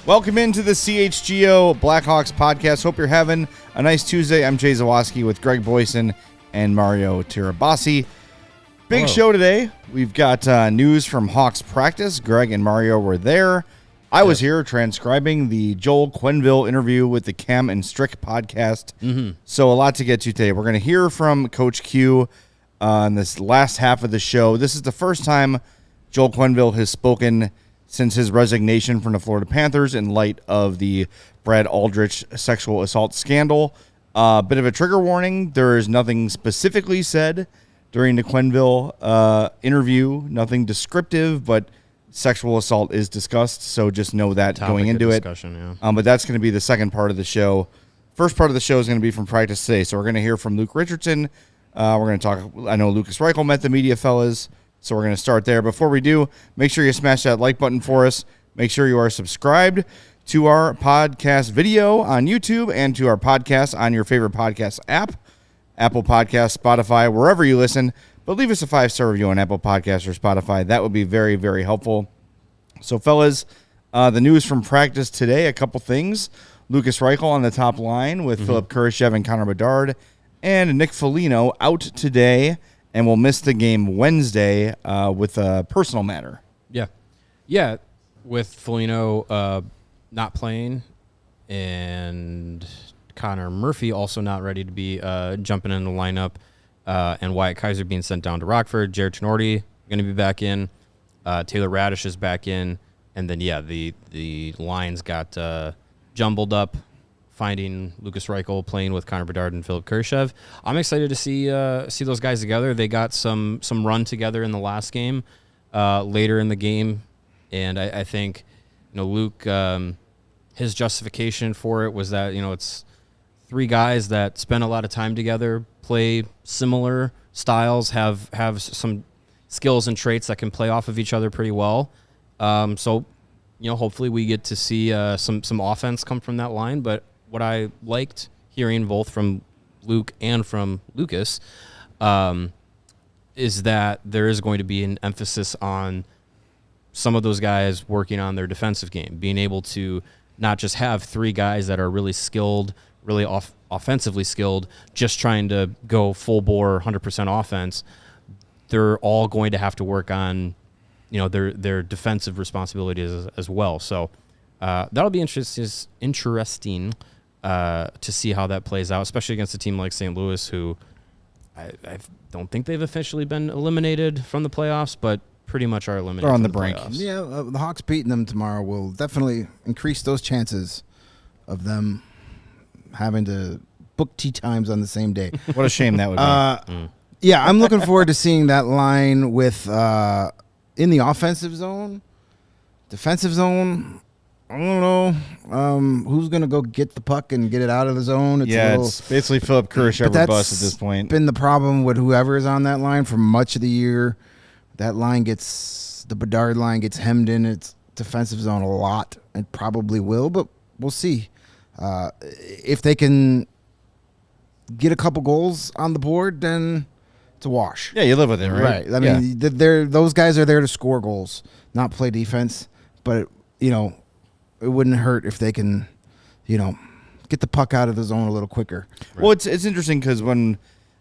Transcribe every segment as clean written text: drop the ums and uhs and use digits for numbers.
Welcome into the CHGO Blackhawks Podcast. Hope you're having a nice Tuesday. I'm Jay Zawaski with Greg Boysen and Mario Tirabassi. Big show today. We've got news from Hawks practice. Greg and Mario were there. I was here transcribing the Joel Quenneville interview with the Cam Strick Podcast. So a lot to get to today. We're going to hear from Coach Q in this last half of the show. This is the first time Joel Quenneville has spoken since his resignation from the Florida Panthers in light of the Brad Aldrich sexual assault scandal. Bit of a trigger warning. There is nothing specifically said during the Quenneville interview, nothing descriptive, but sexual assault is discussed, so just know that going into it. Yeah. But that's going to be the second part of the show. First part of the show is going to be from practice today, so we're going to hear from Luke Richardson. We're going to talk, I know Lucas Reichel met the media fellas, so we're going to start there. Before we do, make sure you smash that like button for us. Make sure you are subscribed to our podcast video on YouTube and to our podcast on your favorite podcast app, Apple Podcasts, Spotify, wherever you listen. But leave us a 5-star review on Apple Podcasts or Spotify. That would be very, very helpful. So, fellas, the news from practice today, a couple things. Lucas Reichel on the top line with Philip Kurashev and Connor Bedard, and Nick Foligno out today and will miss the game Wednesday with a personal matter. Yeah, with Foligno not playing and Connor Murphy also not ready to be jumping in the lineup, and Wyatt Kaiser being sent down to Rockford. Jared Tenorti going to be back in. Taylor Radish is back in. And then, the lines got jumbled up, finding Lucas Reichel playing with Connor Bedard and Philip Kurashev. I'm excited to see those guys together. They got some run together in the last game, later in the game. And I think, Luke, his justification for it was that, it's three guys that spend a lot of time together, play similar styles, have some skills and traits that can play off of each other pretty well. So, hopefully we get to see some offense come from that line. But what I liked hearing both from Luke and from Lucas is that there is going to be an emphasis on some of those guys working on their defensive game, being able to not just have three guys that are really skilled, really offensively skilled, just trying to go full bore 100% offense. They're all going to have to work on, their defensive responsibilities as well. So that'll be interesting to see how that plays out, especially against a team like St. Louis, who I don't think they've officially been eliminated from the playoffs, but pretty much are eliminated. They're on from the brink. Playoffs. Yeah, the Hawks beating them tomorrow will definitely increase those chances of them having to book tee times on the same day. What a shame that would be. Yeah, I'm looking forward to seeing that line with in the offensive zone. Defensive zone, I don't know who's going to go get the puck and get it out of the zone. It's basically Philip Kurashev or bust at this point. Been the problem with whoever is on that line for much of the year. That line the Bedard line gets hemmed in its defensive zone a lot. It probably will, but we'll see. If they can get a couple goals on the board, then it's a wash. Yeah, you live with it, right? Right. I mean, those guys are there to score goals, not play defense. But, it wouldn't hurt if they can, get the puck out of the zone a little quicker. Right. Well, it's interesting because when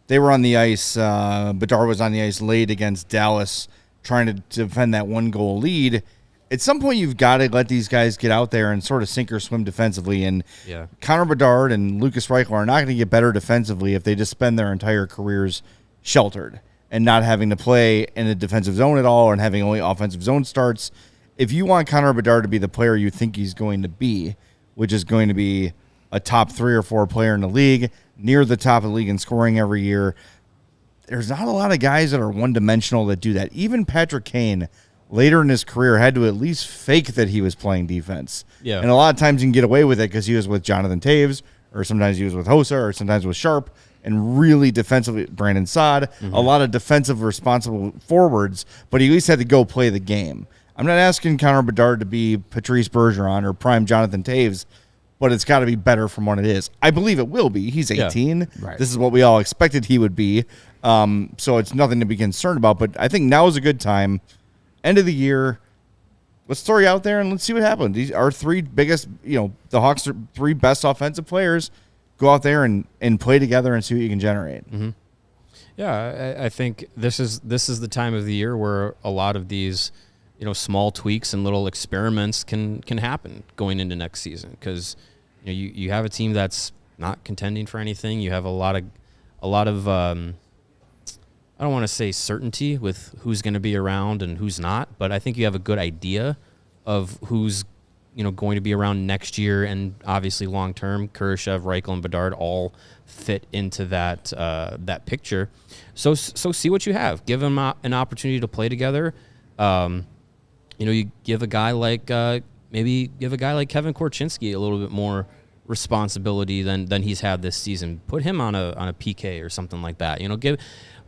they were on the ice, Bedard was on the ice late against Dallas trying to defend that 1-goal lead. At some point, you've got to let these guys get out there and sort of sink or swim defensively. And Connor Bedard and Lucas Reichel are not going to get better defensively if they just spend their entire careers sheltered and not having to play in the defensive zone at all and having only offensive zone starts. If you want Connor Bedard to be the player you think he's going to be, which is going to be a top 3 or 4 player in the league, near the top of the league in scoring every year. There's not a lot of guys that are one-dimensional that do that. Even Patrick Kane, later in his career, had to at least fake that he was playing defense. Yeah. And a lot of times you can get away with it because he was with Jonathan Taves, or sometimes he was with Hossa, or sometimes with Sharp, and really defensively, Brandon Saad, a lot of defensive responsible forwards, but he at least had to go play the game. I'm not asking Connor Bedard to be Patrice Bergeron or prime Jonathan Taves, but it's got to be better from what it is. I believe it will be. He's 18. Yeah. Right. This is what we all expected he would be. So it's nothing to be concerned about, but I think now is a good time. End of the year, let's throw you out there and let's see what happens. These are three biggest, the Hawks are three best offensive players. Go out there and play together and see what you can generate. Mm-hmm. Yeah, I think this is the time of the year where a lot of these, small tweaks and little experiments can happen going into next season, because you have a team that's not contending for anything. You have a lot of I don't want to say certainty with who's going to be around and who's not, but I think you have a good idea of who's going to be around next year, and obviously long term. Kurashev, Reichel, and Bedard all fit into that picture. So see what you have. Give them an opportunity to play together. You give a guy like maybe give a guy like Kevin Korchinski a little bit more responsibility than he's had this season. Put him on a PK or something like that.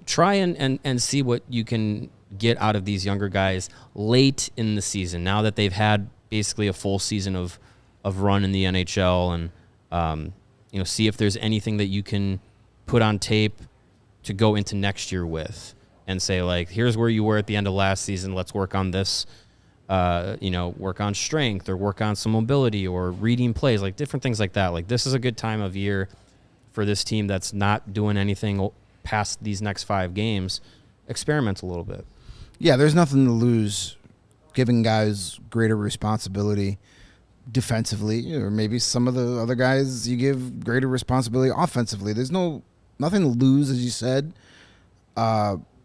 Try and see what you can get out of these younger guys late in the season, now that they've had basically a full season of run in the NHL, and see if there's anything that you can put on tape to go into next year with, and say, like, here's where you were at the end of last season. Let's work on this. Work on strength, or work on some mobility, or reading plays, like different things like that. Like, this is a good time of year for this team that's not doing anything past these next 5 games. Experiment a little bit. Yeah, there's nothing to lose giving guys greater responsibility defensively, or maybe some of the other guys you give greater responsibility offensively. There's nothing to lose, as you said.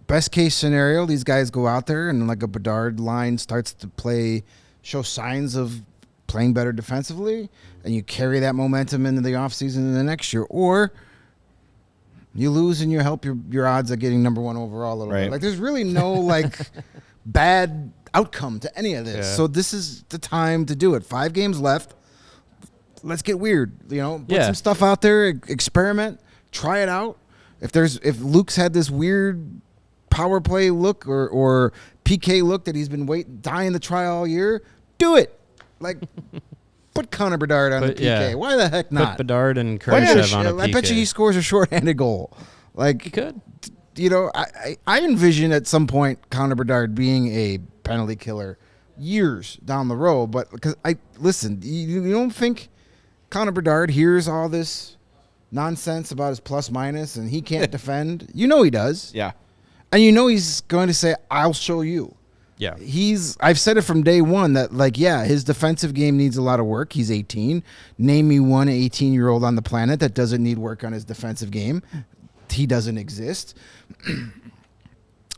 Best case scenario, these guys go out there and like a Bedard line starts to show signs of playing better defensively, and you carry that momentum into the offseason in the next year. Or you lose and you help your odds of getting number 1 overall a little bit. Like, there's really no bad outcome to any of this. Yeah. So this is the time to do it. 5 games left. Let's get weird. Put some stuff out there, experiment, try it out. If Luke's had this weird power play look or PK look that he's been dying to try all year, do it. Like, put Connor Bedard on the PK. Yeah. Why the heck not? Put Bedard and Kurashev on a PK. I bet you he scores a shorthanded goal. Like, he could. I envision at some point Connor Bedard being a penalty killer years down the road. But because you don't think Connor Bedard hears all this nonsense about his plus minus and he can't defend? He does. Yeah. And he's going to say, I'll show you. Yeah. I've said it from day one that, his defensive game needs a lot of work. He's 18. Name me one 18-year-old on the planet that doesn't need work on his defensive game. He doesn't exist.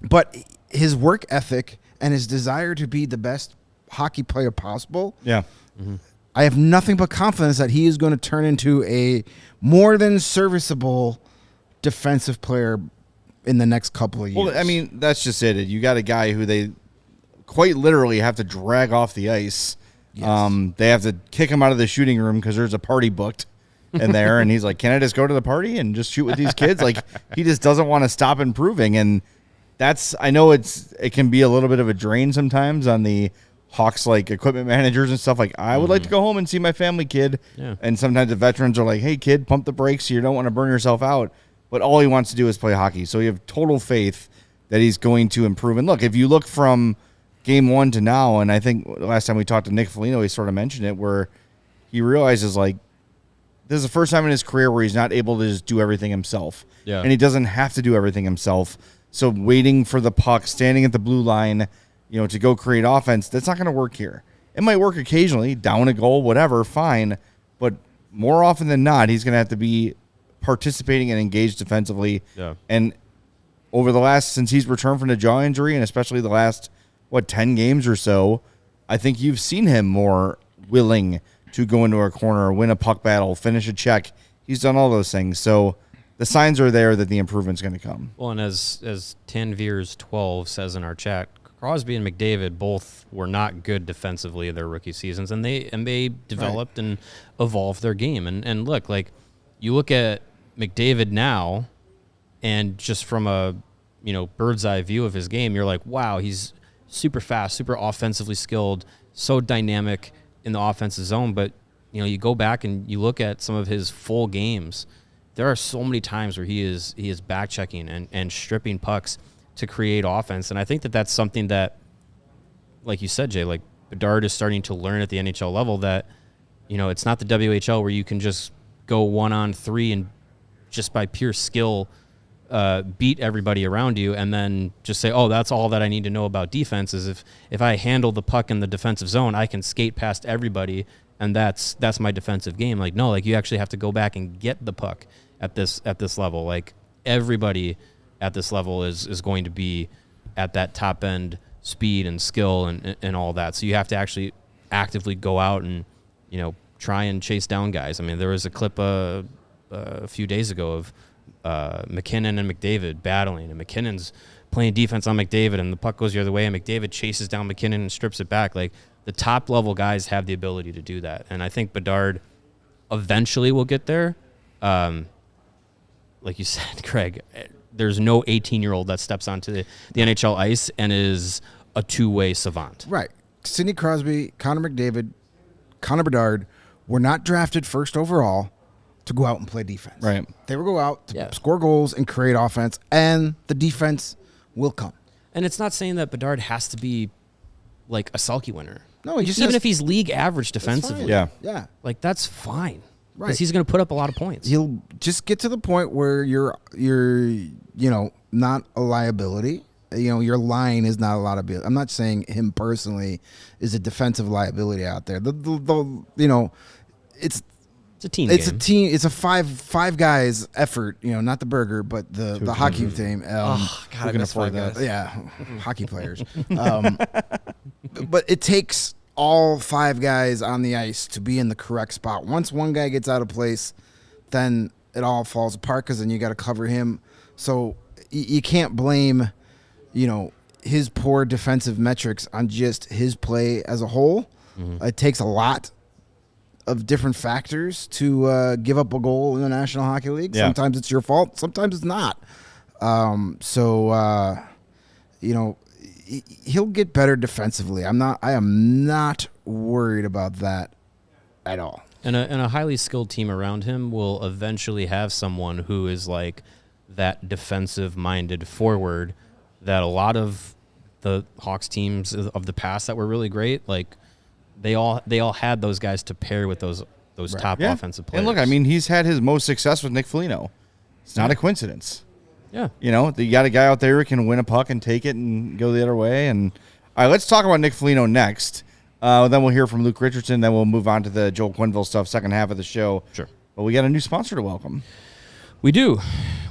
But his work ethic and his desire to be the best hockey player possible. Yeah. Mm-hmm. I have nothing but confidence that he is going to turn into a more than serviceable defensive player in the next couple of years. Well, I mean, that's just it. You got a guy who they quite literally have to drag off the ice. Yes. They have to kick him out of the shooting room because there's a party booked in there, and he's like, can I just go to the party and just shoot with these kids? Like, he just doesn't want to stop improving, and I know it can be a little bit of a drain sometimes on the Hawks, equipment managers and stuff. Like, I would like to go home and see my family, kid. Yeah. And sometimes the veterans are like, hey, kid, pump the brakes. You don't want to burn yourself out. But all he wants to do is play hockey. So you have total faith that he's going to improve. And look, if you look from game 1 to now, and I think last time we talked to Nick Foligno, he sort of mentioned it, where he realizes, this is the first time in his career where he's not able to just do everything himself. Yeah. And he doesn't have to do everything himself. So waiting for the puck, standing at the blue line, to go create offense, that's not going to work here. It might work occasionally, down a goal, whatever, fine. But more often than not, he's going to have to be participating and engaged defensively. Yeah. And since he's returned from the jaw injury, and especially the last, 10 games or so, I think you've seen him more willing to go into a corner, win a puck battle, finish a check, He's done all those things. So the signs are there that the improvement's going to come. Well, and as Tanveers 12 says in our chat, Crosby and McDavid both were not good defensively in their rookie seasons, and they developed and evolved their game. And look, like you look at McDavid now, and just from a bird's eye view of his game, you're like, wow, he's super fast, super offensively skilled, so dynamic in the offensive zone. But you go back and you look at some of his full games. There are so many times where he is back checking and stripping pucks to create offense. And I think that that's something that, like you said, Jay, like Bedard is starting to learn at the NHL level that, it's not the WHL where you can just go 1-on-3 and just by pure skill beat everybody around you and then just say, oh, that's all that I need to know about defense is if I handle the puck in the defensive zone, I can skate past everybody and that's my defensive game. Like, no, like you actually have to go back and get the puck at this level. Like everybody at this level is going to be at that top end speed and skill and all that. So you have to actually actively go out and, try and chase down guys. I mean, there was a clip a few days ago of McKinnon and McDavid battling, and McKinnon's playing defense on McDavid, and the puck goes the other way, and McDavid chases down McKinnon and strips it back. Like, the top-level guys have the ability to do that, and I think Bedard eventually will get there. Like you said, Craig, there's no 18-year-old that steps onto the NHL ice and is a two-way savant. Right. Sidney Crosby, Connor McDavid, Connor Bedard were not drafted first overall to go out and play defense. Right. They will go out to score goals and create offense, and the defense will come. And it's not saying that Bedard has to be like a Selke winner. No, he just even if he's league average defensively. Yeah. Yeah. Like, that's fine. Right. Because he's going to put up a lot of points. He'll just get to the point where you're not a liability. Your line is not a liability. I'm not saying him personally is a defensive liability out there. It's a team It's game. a team. It's a five guys effort. Not the burger, but the hockey team. God, I miss Five Guys. Yeah, hockey players. But it takes all five guys on the ice to be in the correct spot. Once one guy gets out of place, then it all falls apart because then you got to cover him. So you can't blame, his poor defensive metrics on just his play as a whole. Mm-hmm. It takes a lot of different factors to give up a goal in the National Hockey League. Yeah. Sometimes it's your fault. Sometimes it's not. He'll get better defensively. I am not worried about that at all. And a highly skilled team around him will eventually have someone who is like that defensive-minded forward that a lot of the Hawks teams of the past that were really great, like they all had those guys to pair with those top offensive players. And look, I mean, he's had his most success with Nick Foligno. It's not a coincidence. Yeah. You got a guy out there who can win a puck and take it and go the other way. And all right, let's talk about Nick Foligno next. Then we'll hear from Luke Richardson. Then we'll move on to the Joel Quenneville stuff, second half of the show. Sure. But we got a new sponsor to welcome. We do.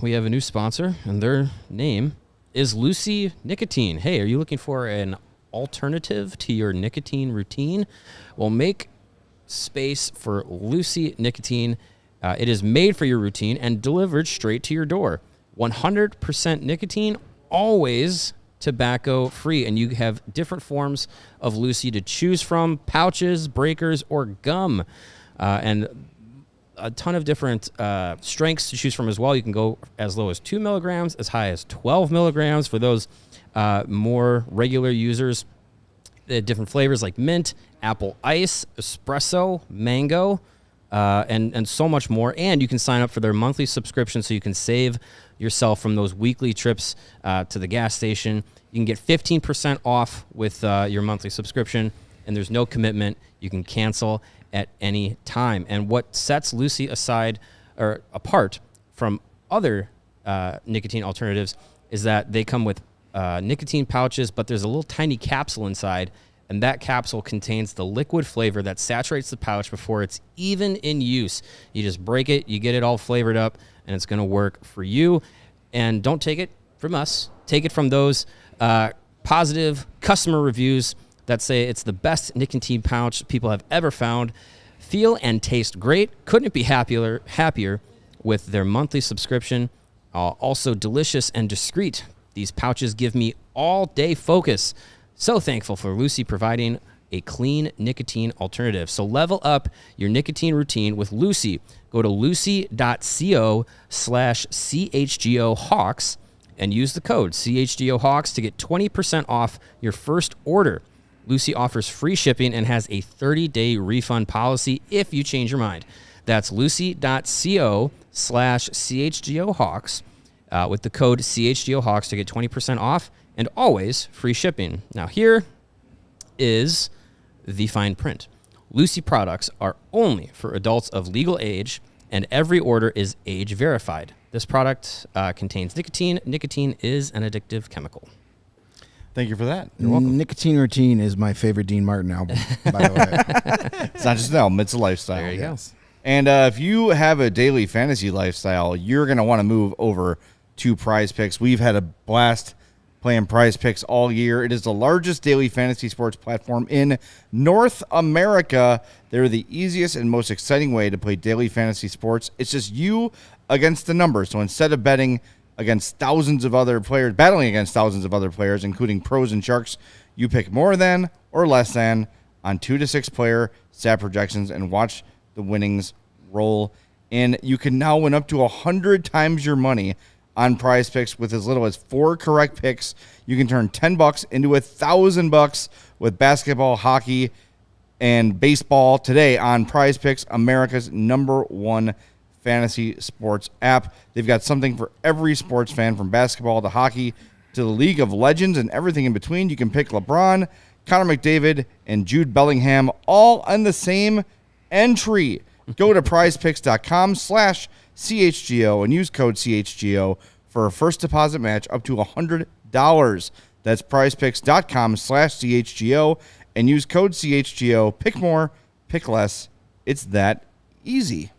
We have a new sponsor, and their name is Lucy Nicotine. Hey, are you looking for an alternative to your nicotine routine? Well, make space for Lucy Nicotine. It is made for your routine and delivered straight to your door. 100% nicotine, always tobacco free, and you have different forms of Lucy to choose from: pouches, breakers, or gum, and a ton of different strengths to choose from as well. You can go as low as 2 milligrams, as high as 12 milligrams for those more regular users. Different flavors like mint, apple ice, espresso, mango, and so much more. And you can sign up for their monthly subscription so you can save yourself from those weekly trips to the gas station. You can get 15% off with your monthly subscription, and there's no commitment. You can cancel at any time. And what sets Lucy apart from other nicotine alternatives is that they come with nicotine pouches, but there's a little tiny capsule inside, and that capsule contains the liquid flavor that saturates the pouch before it's even in use. You just break it, you get it all flavored up, and it's going to work for you. And don't take it from us. Take it from those positive customer reviews that say it's the best nicotine pouch people have ever found. feel and taste great. Couldn't be happier with their monthly subscription. Also delicious and discreet. These pouches give me all-day focus. So thankful for Lucy providing a clean nicotine alternative. So level up your nicotine routine with Lucy. Go to lucy.co/CHGO Hawks and use the code CHGO Hawks to get 20% off your first order. Lucy offers free shipping and has a 30-day refund policy if you change your mind. That's lucy.co/CHGO Hawks with the code CHGO Hawks to get 20% off and always free shipping. Now here is the fine print. Lucy products are only for adults of legal age, and every order is age verified. This product contains nicotine. Nicotine is an addictive chemical. Thank you for that. You're welcome. Nicotine Routine is my favorite Dean Martin album, by the way. It's not just an album, it's a lifestyle. There you go. And if you have a daily fantasy lifestyle, you're going to want to move over to Prize Picks. We've had a blast playing Prize Picks all year. It is the largest daily fantasy sports platform in North America. They're the easiest and most exciting way to play daily fantasy sports. It's just you against the numbers. So instead of betting against thousands of other players, battling against thousands of other players, including pros and sharks, you pick more than or less than on 2 to 6 player stat projections and watch the winnings roll in. You can now win up to 100 times your money on Prize Picks with as little as 4 correct picks. You can turn $10 into $1,000 with basketball, hockey, and baseball today on Prize Picks, America's #1 fantasy sports app. They've got something for every sports fan, from basketball to hockey to the League of Legends and everything in between. You can pick LeBron, Connor McDavid, and Jude Bellingham all on the same entry. Go to prizepicks.com/CHGO and use code CHGO for a first deposit match up to $100. That's prizepicks.com/CHGO and use code CHGO. Pick more, pick less. It's that easy.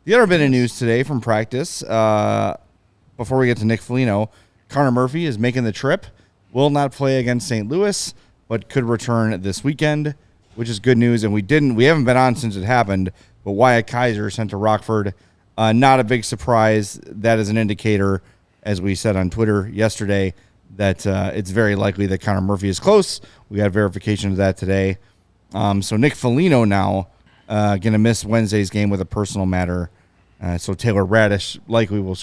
The other bit of news today from practice, before we get to Nick Foligno, Connor Murphy is making the trip, will not play against St. Louis, but could return this weekend, which is good news. And we haven't been on since it happened, but Wyatt Kaiser sent to Rockford. Not a big surprise. That is an indicator, as we said on Twitter yesterday, that it's very likely that Connor Murphy is close. We got verification of that today. So Nick Foligno now going to miss Wednesday's game with a personal matter. So Taylor Radish likely will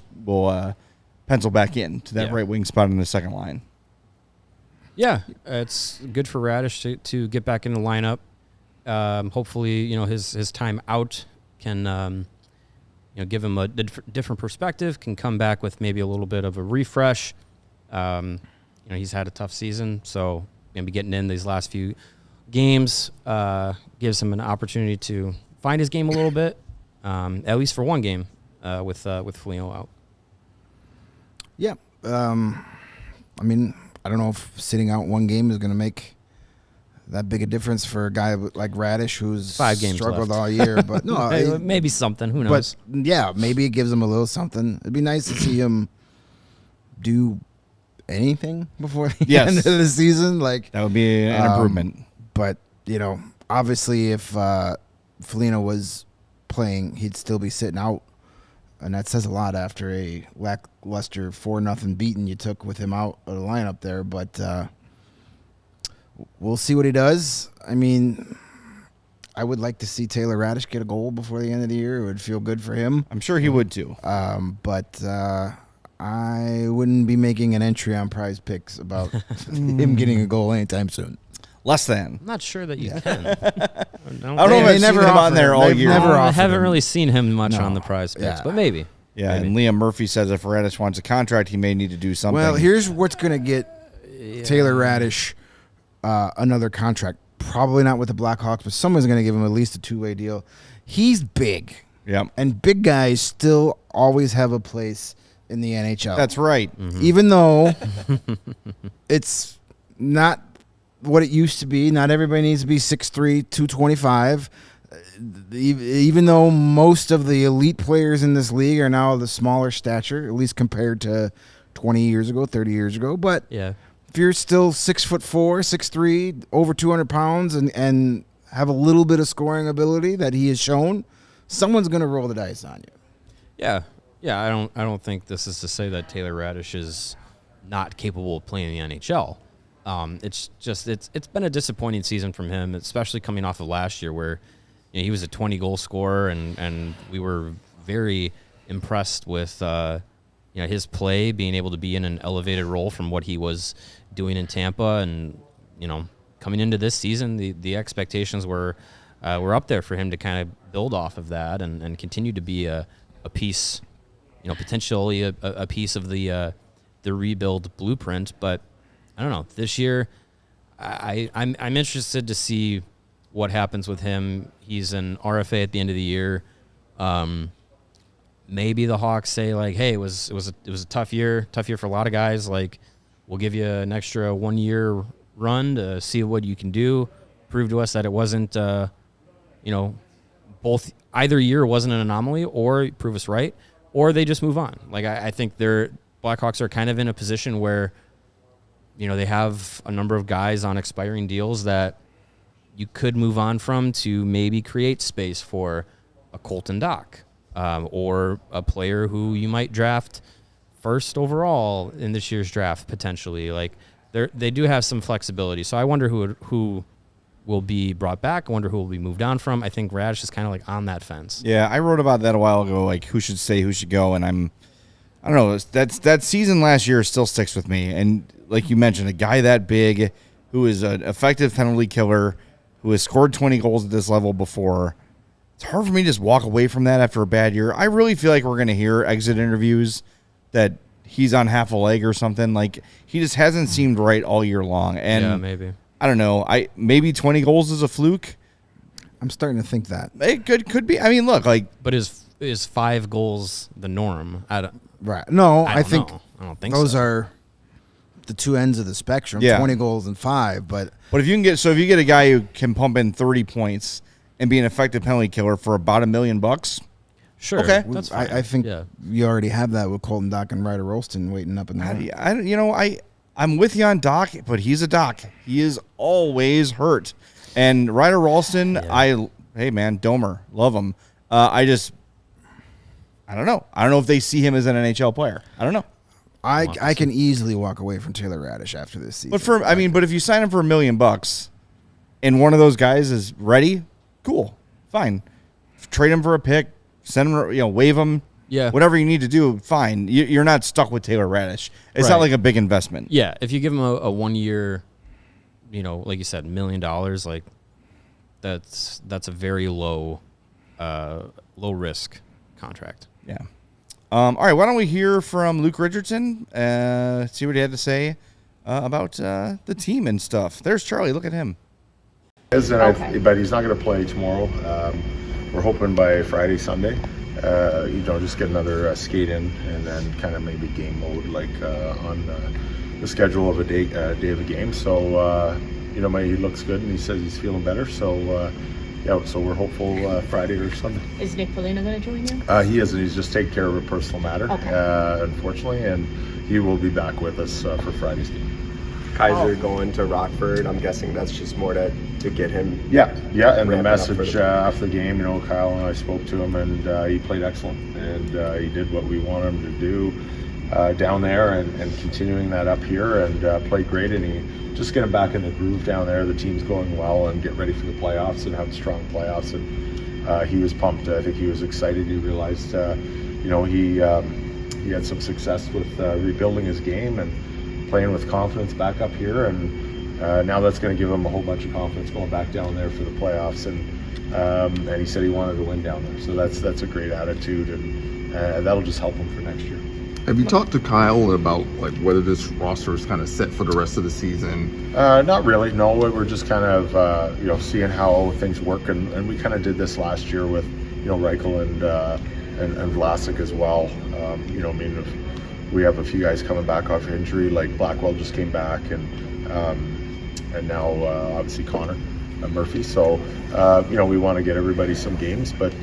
pencil back in to that right wing spot in the second line. Yeah, it's good for Radish to get back in the lineup. Hopefully, his time out can give him a different perspective. Can come back with maybe a little bit of a refresh. He's had a tough season, so maybe getting in these last few games gives him an opportunity to find his game a little bit, at least for one game with Foligno out. Yeah, I don't know if sitting out one game is going to make that big a difference for a guy like Radish, who's 5 games struggled left all year. But no, maybe something. Who knows? But yeah, maybe it gives him a little something. It'd be nice to see him do anything before the end of the season. Like that would be an improvement. But obviously, if Foligno was playing, he'd still be sitting out. And that says a lot after a lackluster 4-0 beating you took with him out of the lineup there. But we'll see what he does. I mean, I would like to see Taylor Radish get a goal before the end of the year. It would feel good for him. I'm sure he would too. But I wouldn't be making an entry on Prize Picks about him getting a goal anytime soon. Less than. I'm not sure that you can. I don't know if I've seen him on there all year. I haven't really seen him much on the Prize Picks, but maybe. Yeah, and Liam Murphy says if Radish wants a contract, he may need to do something. Well, here's what's going to get Taylor Radish another contract. Probably not with the Blackhawks, but someone's going to give him at least a 2-way deal. He's big. Yep. And big guys still always have a place in the NHL. That's right. Mm-hmm. Even though it's not what it used to be. Not everybody needs to be 6'3", 225. Even though most of the elite players in this league are now the smaller stature, at least compared to 20 years ago, 30 years ago. But if you're still 6'4", 6'3", over 200 pounds, and have a little bit of scoring ability that he has shown, someone's going to roll the dice on you. Yeah. I don't think this is to say that Taylor Radish is not capable of playing in the NHL. It's just it's been a disappointing season from him, especially coming off of last year where he was a 20-goal scorer and we were very impressed with his play, being able to be in an elevated role from what he was doing in Tampa, and coming into this season, the expectations were up there for him to kind of build off of that and continue to be a piece, potentially a piece of the rebuild blueprint. But I don't know. This year, I'm interested to see what happens with him. He's an RFA at the end of the year. Maybe the Hawks say like, "Hey, it was a tough year for a lot of guys. Like, we'll give you an extra 1 year run to see what you can do. Prove to us that it wasn't, both either year wasn't an anomaly, or prove us right, or they just move on." Like, I think Blackhawks are kind of in a position where, they have a number of guys on expiring deals that you could move on from to maybe create space for a Colton Dock, or a player who you might draft first overall in this year's draft potentially. Like, they do have some flexibility. So I wonder who will be brought back. I wonder who will be moved on from. I think Radish is kind of like on that fence. Yeah, I wrote about that a while ago, like who should stay, who should go, and I don't know. That season last year still sticks with me. And like you mentioned, a guy that big, who is an effective penalty killer, who has scored 20 goals at this level before. It's hard for me to just walk away from that after a bad year. I really feel like we're going to hear exit interviews that he's on half a leg or something. Like, he just hasn't seemed right all year long. And yeah, maybe. I don't know. Maybe 20 goals is a fluke. I'm starting to think that. It could be. I mean, look, like, but is 5 goals the norm? Right. No, I don't think those so. are the two ends of the spectrum. Yeah. 20 goals and 5, but if you get a guy who can pump in 30 points and be an effective penalty killer for about $1 million, sure. Okay. That's fine. I think you already have that with Colton Dock and Ryder Rolston waiting up in the I'm with you on Doc, but he's a Doc. He is always hurt. And Ryder Rolston, hey man, Domer, love him. I don't know. I don't know if they see him as an NHL player. I don't know. I can easily walk away from Taylor Radish after this season. But if you sign him for $1 million and one of those guys is ready, cool, fine. Trade him for a pick, send him, waive him. Yeah. Whatever you need to do, fine. You're not stuck with Taylor Radish. It's not like a big investment. Yeah, if you give him a 1 year, like you said, $1 million, like that's a very low risk contract. Yeah. All right, why don't we hear from Luke Richardson, see what he had to say about the team and stuff. There's Charlie. Look at him. But he's not going to play tomorrow. We're hoping by Friday, Sunday, just get another skate in, and then kind of maybe game mode, like on the schedule of a day of a game. So, he looks good, and he says he's feeling better. So, so we're hopeful Friday or Sunday. Is Nick Foligno going to join you? He isn't. He's just taking care of a personal matter, unfortunately, and he will be back with us for Friday's game. Kaiser going to Rockford, I'm guessing that's just more to get him. Yeah, and the message after the game, Kyle and I spoke to him, and he played excellent, and he did what we wanted him to do down there, and continuing that up here, and played great, and he just getting back in the groove down there. The team's going well, and get ready for the playoffs and have strong playoffs, and he was pumped. I think he was excited. He realized, he had some success with rebuilding his game and playing with confidence back up here, and now that's going to give him a whole bunch of confidence going back down there for the playoffs, and he said he wanted to win down there, so that's a great attitude, and that'll just help him for next year. Have you talked to Kyle about whether this roster is kind of set for the rest of the season? Not really, no. We're just kind of seeing how things work, and we kind of did this last year with Reichel and Vlasic as well. We have a few guys coming back off injury, like Blackwell just came back, and now obviously Connor Murphy. So we want to get everybody some games, but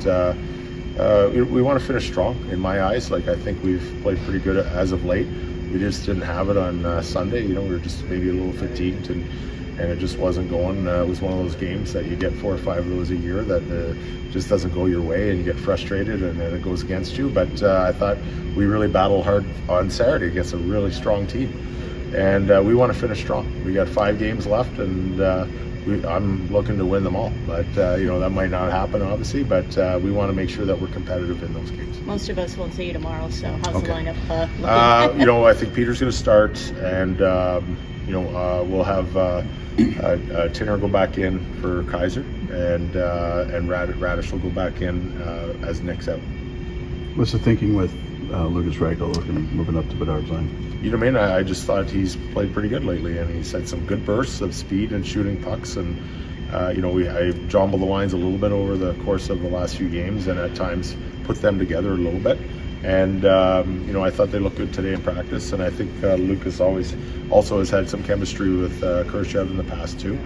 we want to finish strong. In my eyes, I think we've played pretty good as of late. We just didn't have it on Sunday. We were just maybe a little fatigued, and and it just wasn't going. It was one of those games that you get 4 or 5 of those a year that just doesn't go your way, and you get frustrated, and then it goes against you. But I thought we really battled hard on Saturday against a really strong team, and we want to finish strong. We got 5 games left, and I'm looking to win them all. But that might not happen, obviously. But we want to make sure that we're competitive in those games. Most of us won't see you tomorrow, so how's the lineup looking? I think Peter's going to start, and we'll have Tinner go back in for Kaiser, and Radish will go back in as Nick's out. What's the thinking with Lucas Reichel moving up to Bedard's line? I just thought he's played pretty good lately, and he's had some good bursts of speed and shooting pucks, and I jumbled the lines a little bit over the course of the last few games, and at times put them together a little bit. And I thought they looked good today in practice, and I think Lucas also has had some chemistry with Khrushchev in the past too.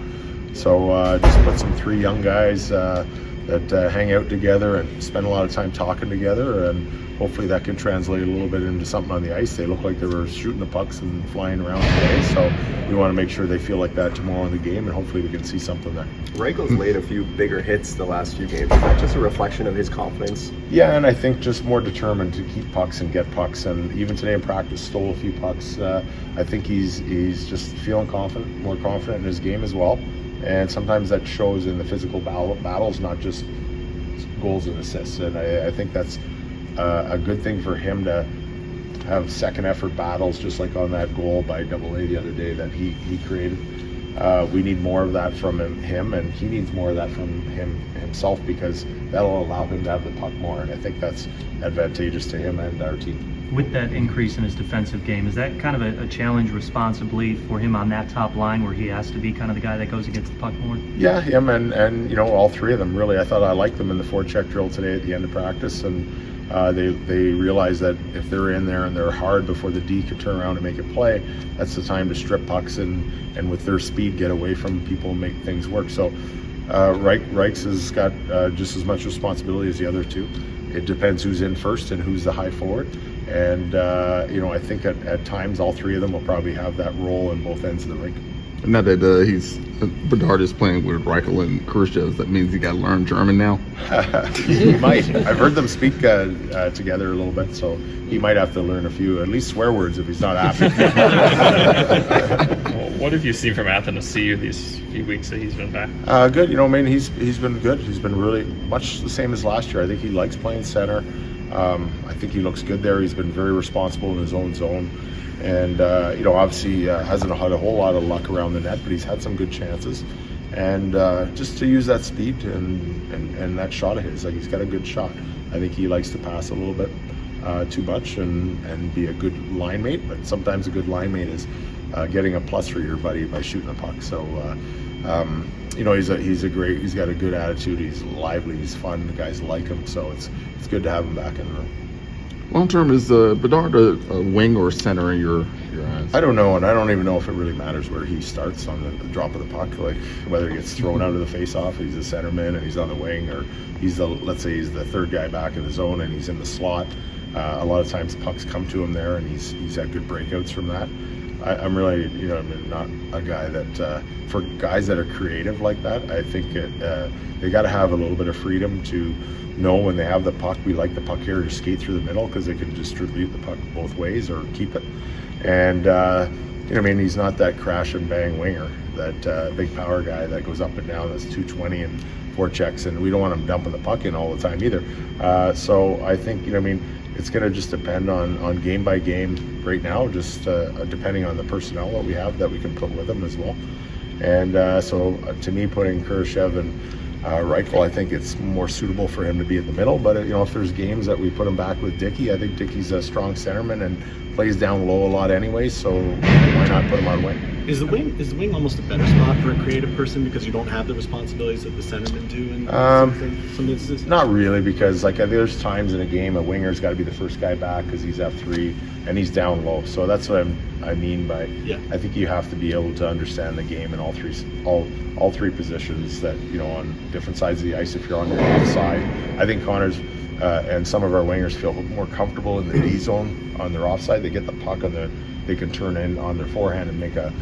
So just put some 3 young guys that hang out together and spend a lot of time talking together, and hopefully that can translate a little bit into something on the ice. They look like they were shooting the pucks and flying around today, so we want to make sure they feel like that tomorrow in the game, and hopefully we can see something there. Reichel's laid a few bigger hits the last few games. Is that just a reflection of his confidence? Yeah, and I think just more determined to keep pucks and get pucks, and even today in practice stole a few pucks. I think he's just feeling more confident in his game as well, and sometimes that shows in the physical battles, not just goals and assists, and I think that's a good thing for him to have second effort battles, just like on that goal by Double A the other day that he created. We need more of that from him, and he needs more of that from himself, because that'll allow him to have the puck more, and I think that's advantageous to him and our team. With that increase in his defensive game, is that kind of a challenge responsibly for him on that top line, where he has to be kind of the guy that goes against the puck more? Yeah, him and all 3 of them, really. I thought I liked them in the forecheck drill today at the end of practice, and they realize that if they're in there and they're hard before the D could turn around and make a play, that's the time to strip pucks and with their speed get away from people and make things work. So Reichs has got just as much responsibility as the other 2. It depends who's in first and who's the high forward. And, I think at times all 3 of them will probably have that role in both ends of the rink. Now that Bedard is playing with Reichel and Khrushchev, that means he got to learn German now? He might. I've heard them speak together a little bit, so he might have to learn a few, at least swear words, if he's not happy. Well, what have you seen from Anthony these few weeks that he's been back? Good. He's been good. He's been really much the same as last year. I think he likes playing center. I think he looks good there. He's been very responsible in his own zone. And, obviously hasn't had a whole lot of luck around the net, but he's had some good chances. And just to use that speed and that shot of his, like, he's got a good shot. I think he likes to pass a little bit too much and be a good line mate, but sometimes a good line mate is getting a plus for your buddy by shooting the puck. So, he's got a good attitude. He's lively, he's fun. The guys like him, so it's good to have him back in the room. Long term, is Bedard a wing or center in your eyes? I don't know, and I don't even know if it really matters where he starts on the drop of the puck, like whether he gets thrown out of the face-off, he's a centerman and he's on the wing, or let's say he's the 3rd guy back in the zone and he's in the slot. A lot of times pucks come to him there, and he's had good breakouts from that. I'm really, I'm not a guy that, for guys that are creative like that, I think they got to have a little bit of freedom to know when they have the puck, we like the puck here to skate through the middle, because they can distribute the puck both ways or keep it. And, he's not that crash and bang winger, that big power guy that goes up and down, that's 220 and 4 checks, and we don't want him dumping the puck in all the time either. So I think, it's going to just depend on game by game right now, just depending on the personnel that we have that we can put with them as well. And so to me, putting Khrushchev and Reichel, I think it's more suitable for him to be in the middle. But if there's games that we put him back with Dickey, I think Dickey's a strong centerman and plays down low a lot anyway, so why not put him on wing? Is the wing almost a better spot for a creative person because you don't have the responsibilities that the centermen do in some instances? Not really, because there's times in a game a winger's got to be the first guy back because he's F3 and he's down low. So that's what I mean by I think you have to be able to understand the game in all three positions, that on different sides of the ice. If you're on your offside, I think Connor's and some of our wingers feel more comfortable in the D zone on their offside. They get the puck they can turn in on their forehand and make a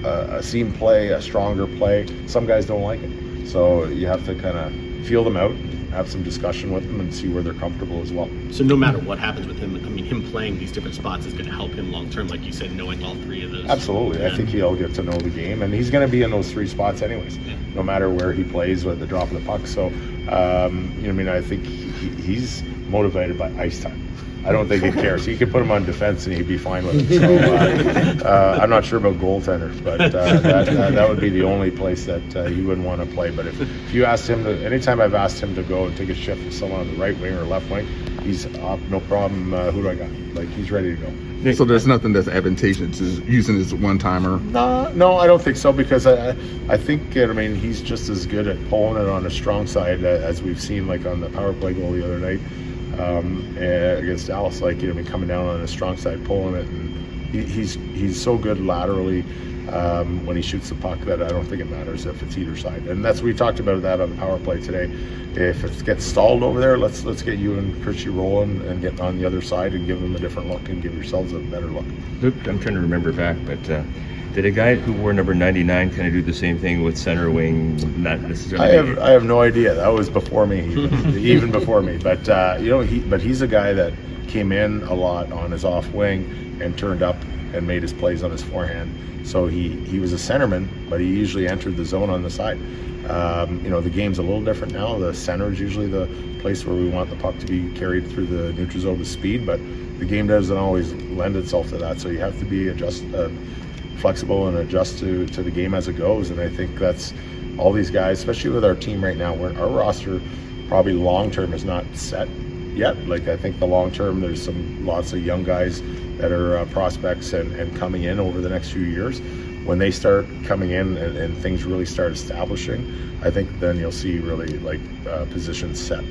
a seam play, a stronger play. Some guys don't like it. So you have to kind of feel them out, have some discussion with them, and see where they're comfortable as well. So no matter what happens with him, I mean, him playing these different spots is going to help him long term, like you said, knowing all three of those. Absolutely. Yeah. I think he'll get to know the game, and he's going to be in those three spots anyways, no matter where he plays with the drop of the puck. So, I think he's motivated by ice time. I don't think he cares. He could put him on defense and he'd be fine with it. So I'm not sure about goaltenders, but that would be the only place that he wouldn't want to play. But if you asked him to, anytime I've asked him to go and take a shift with someone on the right wing or left wing, he's no problem. Who do I got? Like, he's ready to go. So there's nothing that's advantageous to using this one-timer? No, I don't think so, because I think, he's just as good at pulling it on the strong side as we've seen, like on the power play goal the other night. Against Dallas, coming down on the strong side, pulling it, and he's so good laterally when he shoots the puck that I don't think it matters if it's either side. And we talked about that on the power play today. If it gets stalled over there, let's get you and Chrissy rolling and get on the other side and give them a different look and give yourselves a better look. Luke, I'm trying to remember back, but did a guy who wore number 99 kind of do the same thing with center wing? Not necessarily. I have no idea. That was before me, even before me. But he's a guy that came in a lot on his off wing and turned up and made his plays on his forehand. So he was a centerman, but he usually entered the zone on the side. The game's a little different now. The center is usually the place where we want the puck to be carried through the neutral zone with speed, but the game doesn't always lend itself to that. So you have to be flexible and adjust to the game as it goes. And I think that's all these guys, especially with our team right now, where our roster probably long term is not set yet. Like, I think the long term, there's lots of young guys that are prospects and coming in over the next few years. When they start coming in and things really start establishing, I think then you'll see really positions set.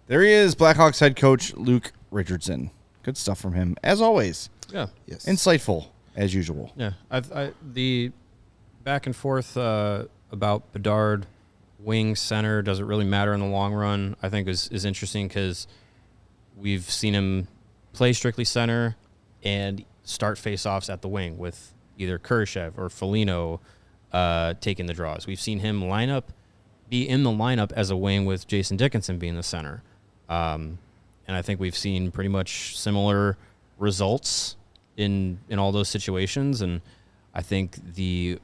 There he is, Blackhawks head coach Luke Richardson. Good stuff from him, as always. Yeah. Yes. Insightful, as usual. Yeah. The back and forth about Bedard, wing, center, does it really matter in the long run, I think is interesting, because we've seen him play strictly center and start face-offs at the wing with either Kurashev or Foligno taking the draws. We've seen him be in the lineup as a wing with Jason Dickinson being the center. And I think we've seen pretty much similar results in all those situations. And I think the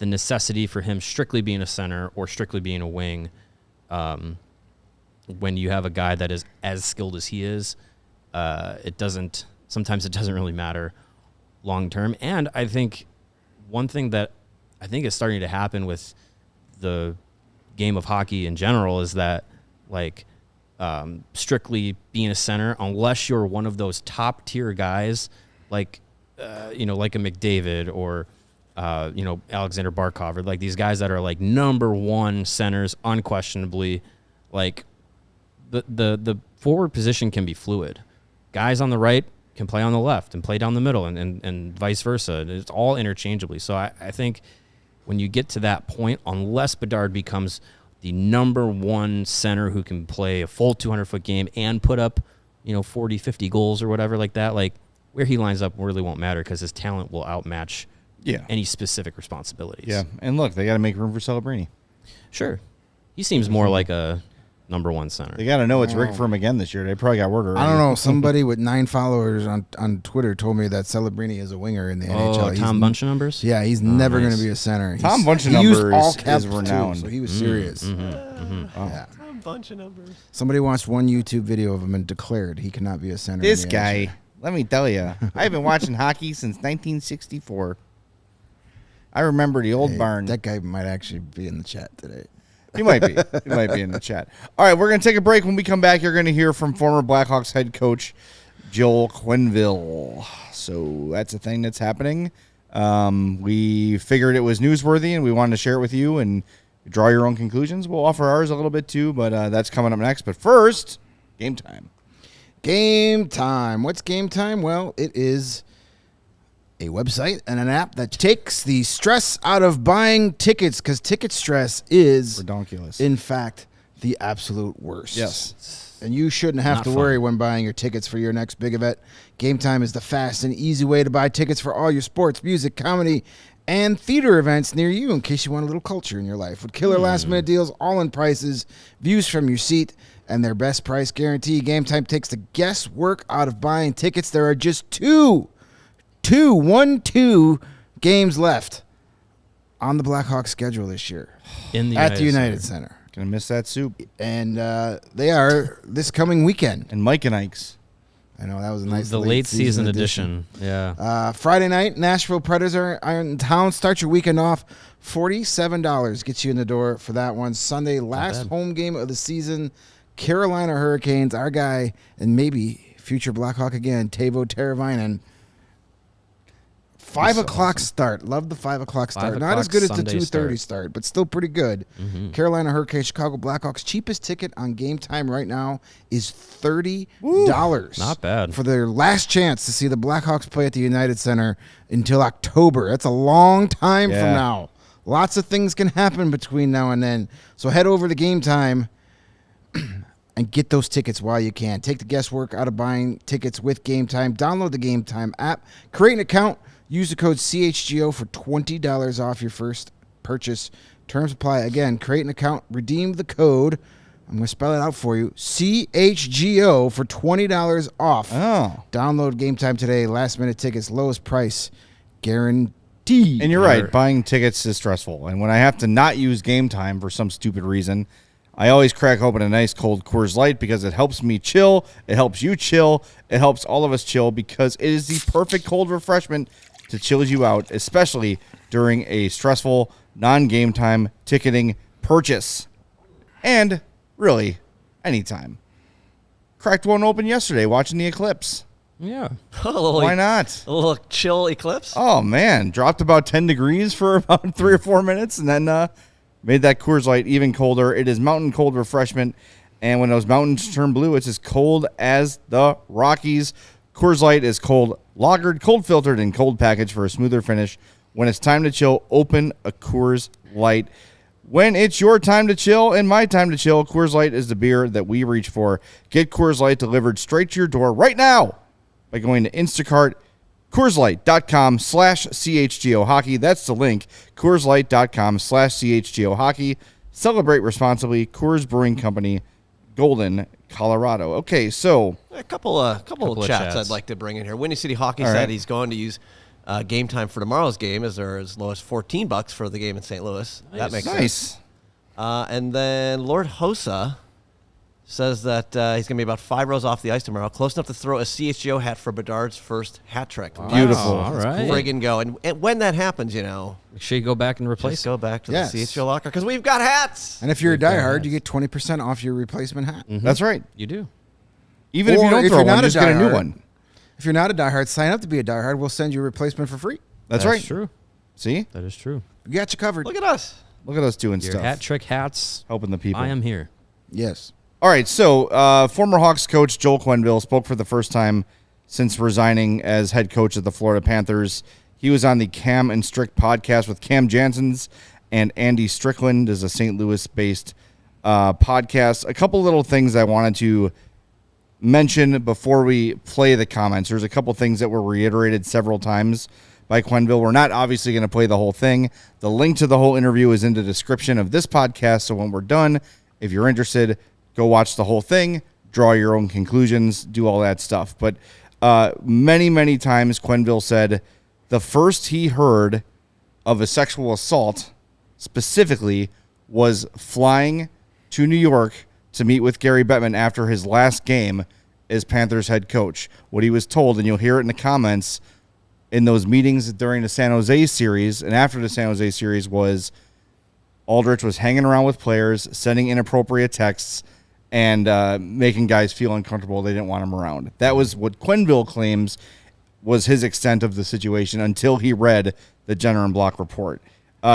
necessity for him strictly being a center or strictly being a wing, when you have a guy that is as skilled as he is, sometimes it doesn't really matter long term. And I think one thing that I think is starting to happen with the game of hockey in general is that, strictly being a center, unless you're one of those top tier guys, like a McDavid or Alexander Barkov, or these guys that are number one centers unquestionably, the forward position can be fluid. Guys on the right can play on the left and play down the middle, and vice versa. It's all interchangeably. So I think when you get to that point, unless Bedard becomes the number one center who can play a full 200-foot game and put up, 40, 50 goals or whatever like that, where he lines up really won't matter, because his talent will outmatch any specific responsibilities. Yeah, and look, they got to make room for Celebrini. Sure. He seems more like a number one center. They got to know it's Rick for him again this year. They probably got word already. I don't know. Somebody with 9 followers on Twitter told me that Celebrini is a winger in the NHL. Tom Bunch-numbers? Yeah, he's never going to be a center. Tom Bunch-numbers is renowned. Too, so he was serious. Wow. Yeah. Tom Bunch-numbers. Somebody watched one YouTube video of him and declared he cannot be a center. This guy, let me tell you, I've been watching hockey since 1964. I remember the old barn. That guy might actually be in the chat today. He might be. He might be in the chat. All right, we're going to take a break. When we come back, you're going to hear from former Blackhawks head coach Joel Quenneville. So that's a thing that's happening. We figured it was newsworthy, and we wanted to share it with you and draw your own conclusions. We'll offer ours a little bit too, but that's coming up next. But first, game time. Game time. What's game time? Well, it is a website and an app that takes the stress out of buying tickets, because ticket stress is redonkulous. In fact, the absolute worst. Yes. And you shouldn't have to worry when buying your tickets for your next big event. Game Time is the fast and easy way to buy tickets for all your sports, music, comedy, and theater events near you in case you want a little culture in your life. With killer last-minute deals, all-in prices, views from your seat, and their best price guarantee, Game Time takes the guesswork out of buying tickets. There are just two games left on the Blackhawks schedule this year at the United Center. Gonna miss that soup. And they are this coming weekend. And Mike and Ike's. I know, that was a nice the late season edition. Yeah. Friday night, Nashville Predators are in town. Start your weekend off. $47 gets you in the door for that one. Sunday, last home game of the season, Carolina Hurricanes, our guy, and maybe future Blackhawk again, Teuvo Teravainen. 5 o'clock start. Love the 5 o'clock start. Not as good as the 2:30 start, but still pretty good. Mm-hmm. Carolina Hurricanes, Chicago Blackhawks. Cheapest ticket on Game Time right now is $30. Not bad. For their last chance to see the Blackhawks play at the United Center until October. That's a long time from now. Lots of things can happen between now and then. So head over to Game Time and get those tickets while you can. Take the guesswork out of buying tickets with Game Time. Download the Game Time app. Create an account. Use the code CHGO for $20 off your first purchase. Terms apply. Again, create an account. Redeem the code. I'm going to spell it out for you. CHGO for $20 off. Oh. Download Game Time today. Last minute tickets. Lowest price guaranteed. And you're right. Buying tickets is stressful. And when I have to not use Game Time for some stupid reason, I always crack open a nice cold Coors Light because it helps me chill. It helps you chill. It helps all of us chill because it is the perfect cold refreshment to chill you out, especially during a stressful non-game time ticketing purchase. And really, anytime. Cracked one open yesterday watching the eclipse. Yeah. Why not? A little chill eclipse? Oh, man. Dropped about 10 degrees for about 3 or 4 minutes and then made that Coors Light even colder. It is mountain cold refreshment. And when those mountains turn blue, it's as cold as the Rockies. Coors Light is cold lagered, cold filtered, and cold packaged for a smoother finish. When it's time to chill, open a Coors Light. When it's your time to chill and my time to chill, Coors Light is the beer that we reach for. Get Coors Light delivered straight to your door right now by going to Instacart, CoorsLight.com/CHGO Hockey. That's the link, CoorsLight.com/CHGO Hockey. Celebrate responsibly. Coors Brewing Company, Golden, Colorado. Okay, so a couple of chats I'd like to bring in here. Windy City Hockey said he's going to use Game Time for tomorrow's game, as they're as low as $14 for the game in St. Louis. Nice. That makes sense. And then Lord Hosa says that he's going to be about 5 rows off the ice tomorrow, close enough to throw a CHGO hat for Bedard's first hat trick. Wow. Beautiful. All right. Friggin' go. And when that happens, make sure you go back and replace go back to the CHGO locker because we've got hats. And if you're a diehard, you get 20% off your replacement hat. Mm-hmm. That's right. You do. Even if you don't throw one, just get a new one. If you're not a diehard, sign up to be a diehard. We'll send you a replacement for free. That's right. True. See? That is true. We got you covered. Look at us. Look at us doing Your stuff. hat trick hats. Helping the people. I am here. Yes. All right, so former Hawks coach Joel Quenneville spoke for the first time since resigning as head coach of the Florida Panthers. He was on the Cam and Strick podcast with Cam Janssens and Andy Strickland. Is a St. Louis-based podcast. A couple little things I wanted to mention before we play the comments. There's a couple things that were reiterated several times by Quenneville. We're not obviously going to play the whole thing. The link to the whole interview is in the description of this podcast, so when we're done, if you're interested, go watch the whole thing, draw your own conclusions, do all that stuff. But many, many times Quenneville said the first he heard of a sexual assault specifically was flying to New York to meet with Gary Bettman after his last game as Panthers head coach. What he was told, and you'll hear it in the comments, in those meetings during the San Jose series and after the San Jose series, was Aldrich was hanging around with players, sending inappropriate texts, and making guys feel uncomfortable. They didn't want him around. That was what Quenneville claims was his extent of the situation until he read the Jenner and Block report.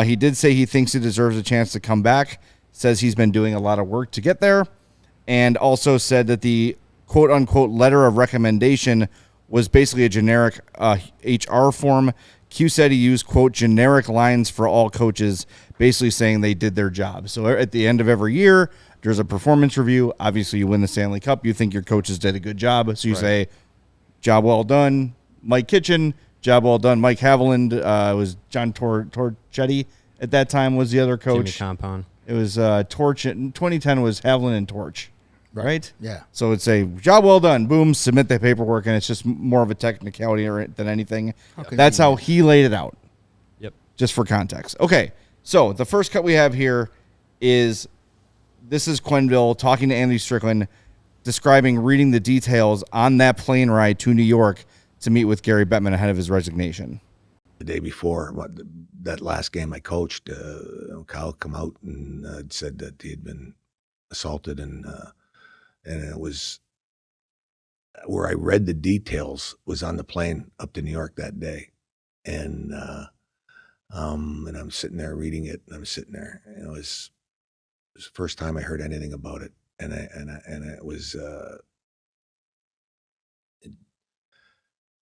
He did say he thinks he deserves a chance to come back, says he's been doing a lot of work to get there, and also said that the quote-unquote letter of recommendation was basically a generic HR form. Q said he used, quote, generic lines for all coaches, basically saying they did their job. So at the end of every year, There's a performance review. Obviously, you win the Stanley Cup. You think your coaches did a good job. So you say, job well done, Mike Kitchen. Job well done, Mike Haviland. It was John Torchetti at that time was the other coach. Jimmy Compound. It was Torch. In 2010 was Haviland and Torch. Right? Yeah. So it's a job well done. Boom, submit the paperwork, and it's just more of a technicality than anything. That's how he laid it out. Yep. Just for context. Okay, so the first cut we have here is Quenneville talking to Andy Strickland, describing reading the details on that plane ride to New York to meet with Gary Bettman ahead of his resignation. The day before that last game I coached, Kyle come out and said that he had been assaulted, and it was where I read the details was on the plane up to New York that day, and I'm sitting there reading it, and I'm sitting there, and it was the first time I heard anything about it, and it was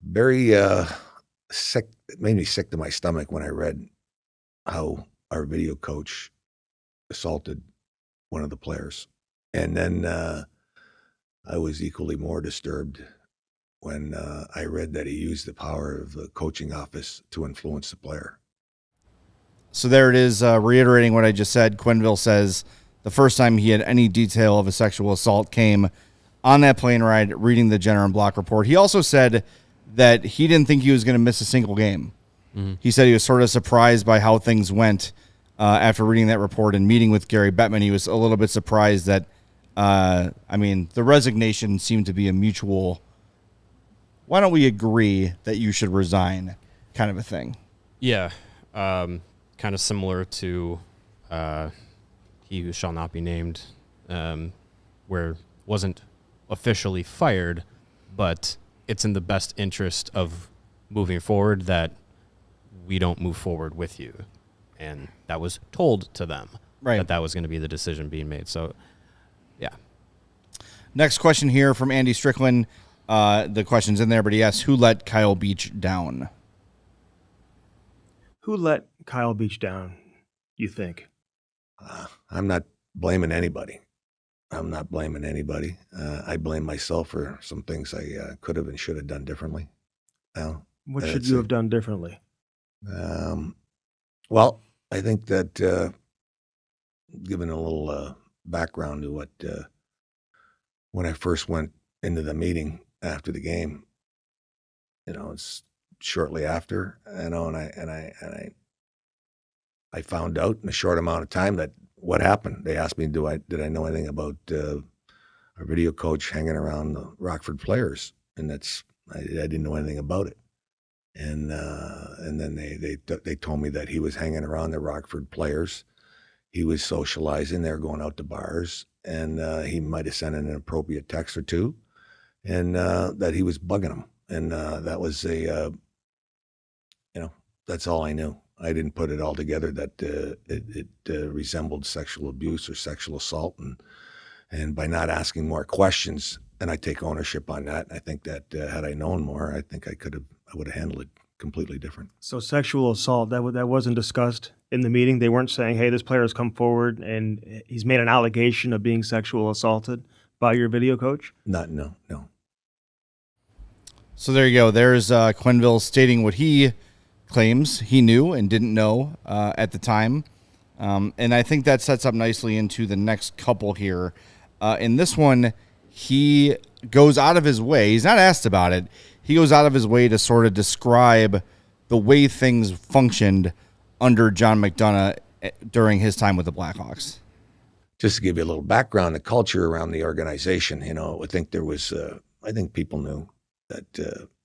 very sick. It made me sick to my stomach when I read how our video coach assaulted one of the players, and then I was equally more disturbed when I read that he used the power of the coaching office to influence the player. So there it is, reiterating what I just said. Quenneville says the first time he had any detail of a sexual assault came on that plane ride, reading the Jenner and Block report. He also said that he didn't think he was going to miss a single game. Mm-hmm. He said he was sort of surprised by how things went after reading that report and meeting with Gary Bettman. He was a little bit surprised that, the resignation seemed to be a mutual, why don't we agree that you should resign kind of a thing. Yeah. Kind of similar to He Who Shall Not Be Named, where wasn't officially fired, but it's in the best interest of moving forward that we don't move forward with you. And that was told to them that was going to be the decision being made. So, yeah. Next question here from Andy Strickland. The question's in there, but he asks, who let Kyle Beach down? Who let Kyle Beach down, you think? I'm not blaming anybody. I blame myself for some things I could have and should have done differently. What should you have done differently? Well, I think that giving a little background to what when I first went into the meeting after the game, it's shortly after, and I found out in a short amount of time that what happened. They asked me, did I know anything about our video coach hanging around the Rockford players, and I didn't know anything about it. And then they told me that he was hanging around the Rockford players. He was socializing. They were going out to bars, and he might have sent an inappropriate text or two, and that he was bugging them. And that was that's all I knew. I didn't put it all together that it resembled sexual abuse or sexual assault, and by not asking more questions, and I take ownership on that. I think that had I known more, I think I would have handled it completely different. So sexual assault, that wasn't discussed in the meeting? They weren't saying, hey, this player has come forward and he's made an allegation of being sexual assaulted by your video coach? No. So there you go. There's Quenneville stating what he claims he knew and didn't know at the time. And I think that sets up nicely into the next couple here. In this one, he goes out of his way. He's not asked about it. He goes out of his way to sort of describe the way things functioned under John McDonough during his time with the Blackhawks. Just to give you a little background, the culture around the organization, I think there was, I think people knew that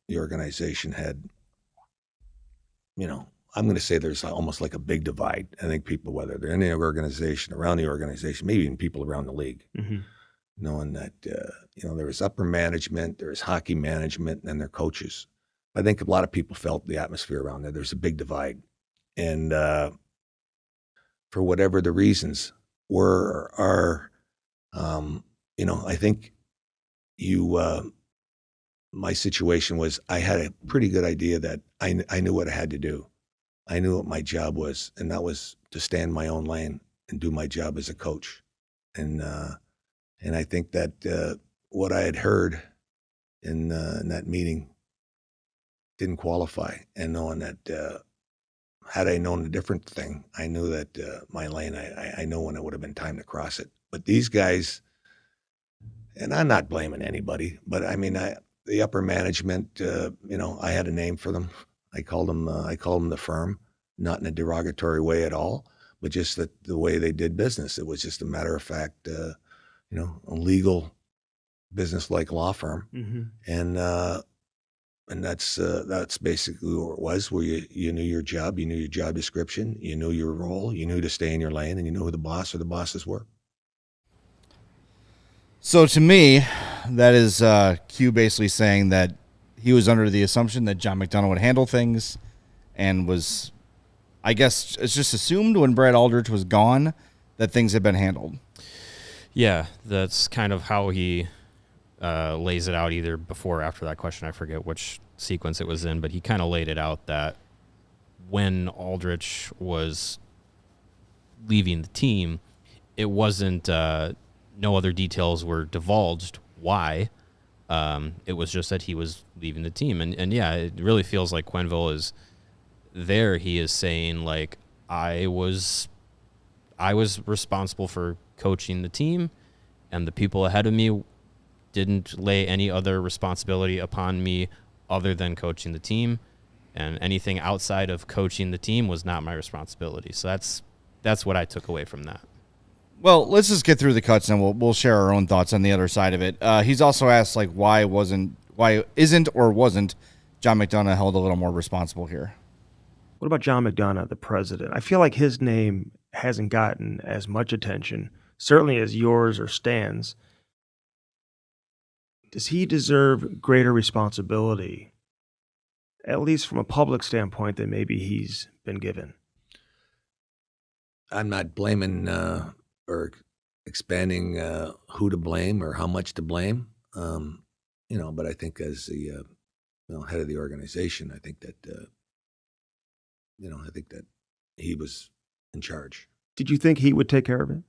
the organization had, I'm going to say there's almost like a big divide. I think people, whether they're in the organization, around the organization, maybe even people around the league, knowing that, there was upper management, there was hockey management, and then their coaches. I think a lot of people felt the atmosphere around there. There's a big divide. And for whatever the reasons were, I think my situation was I had a pretty good idea that I knew what I had to do. I knew what my job was, and that was to stay in my own lane and do my job as a coach. And I think that what I had heard in that meeting didn't qualify. And knowing that had I known a different thing, I knew that my lane, I know when it would have been time to cross it. But these guys, and I'm not blaming anybody, but I mean, the upper management, I had a name for them. I called them the firm, not in a derogatory way at all, but just the way they did business. It was just a matter of fact, a legal, business-like law firm, and that's basically what it was. Where you knew your job, you knew your job description, you knew your role, you knew to stay in your lane, and you knew who the boss or the bosses were. So to me, that is Q basically saying that he was under the assumption that John McDonough would handle things, and was, I guess, it's just assumed when Brad Aldrich was gone that things had been handled. Yeah, that's kind of how he lays it out, either before or after that question. I forget which sequence it was in, but he kind of laid it out that when Aldrich was leaving the team, it wasn't no other details were divulged why. It was just that he was leaving the team. And yeah, it really feels like Quenneville is there. He is saying, like, I was responsible for coaching the team, and the people ahead of me didn't lay any other responsibility upon me other than coaching the team, and anything outside of coaching the team was not my responsibility. So that's what I took away from that. Well, let's just get through the cuts, and we'll share our own thoughts on the other side of it. He's also asked, like, why isn't or wasn't John McDonough held a little more responsible here? What about John McDonough, the president? I feel like his name hasn't gotten as much attention, certainly as yours or Stan's. Does he deserve greater responsibility, at least from a public standpoint, than maybe he's been given? I'm not blaming or expanding who to blame or how much to blame, but I think as the head of the organization, I think that he was in charge. Did you think he would take care of it?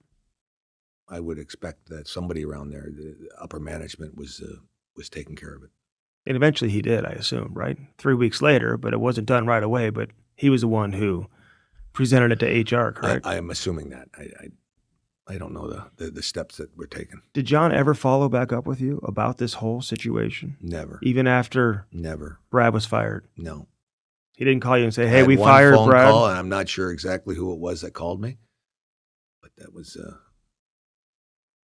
I would expect that somebody around there, the upper management, was taking care of it. And eventually he did, I assume, right? 3 weeks later, but it wasn't done right away. But he was the one who presented it to HR, correct? I am assuming that. I don't know the steps that were taken. Did John ever follow back up with you about this whole situation? Never. Even after Brad was fired? No. He didn't call you and say, hey, we fired phone Brad? Call, and I'm not sure exactly who it was that called me, but that was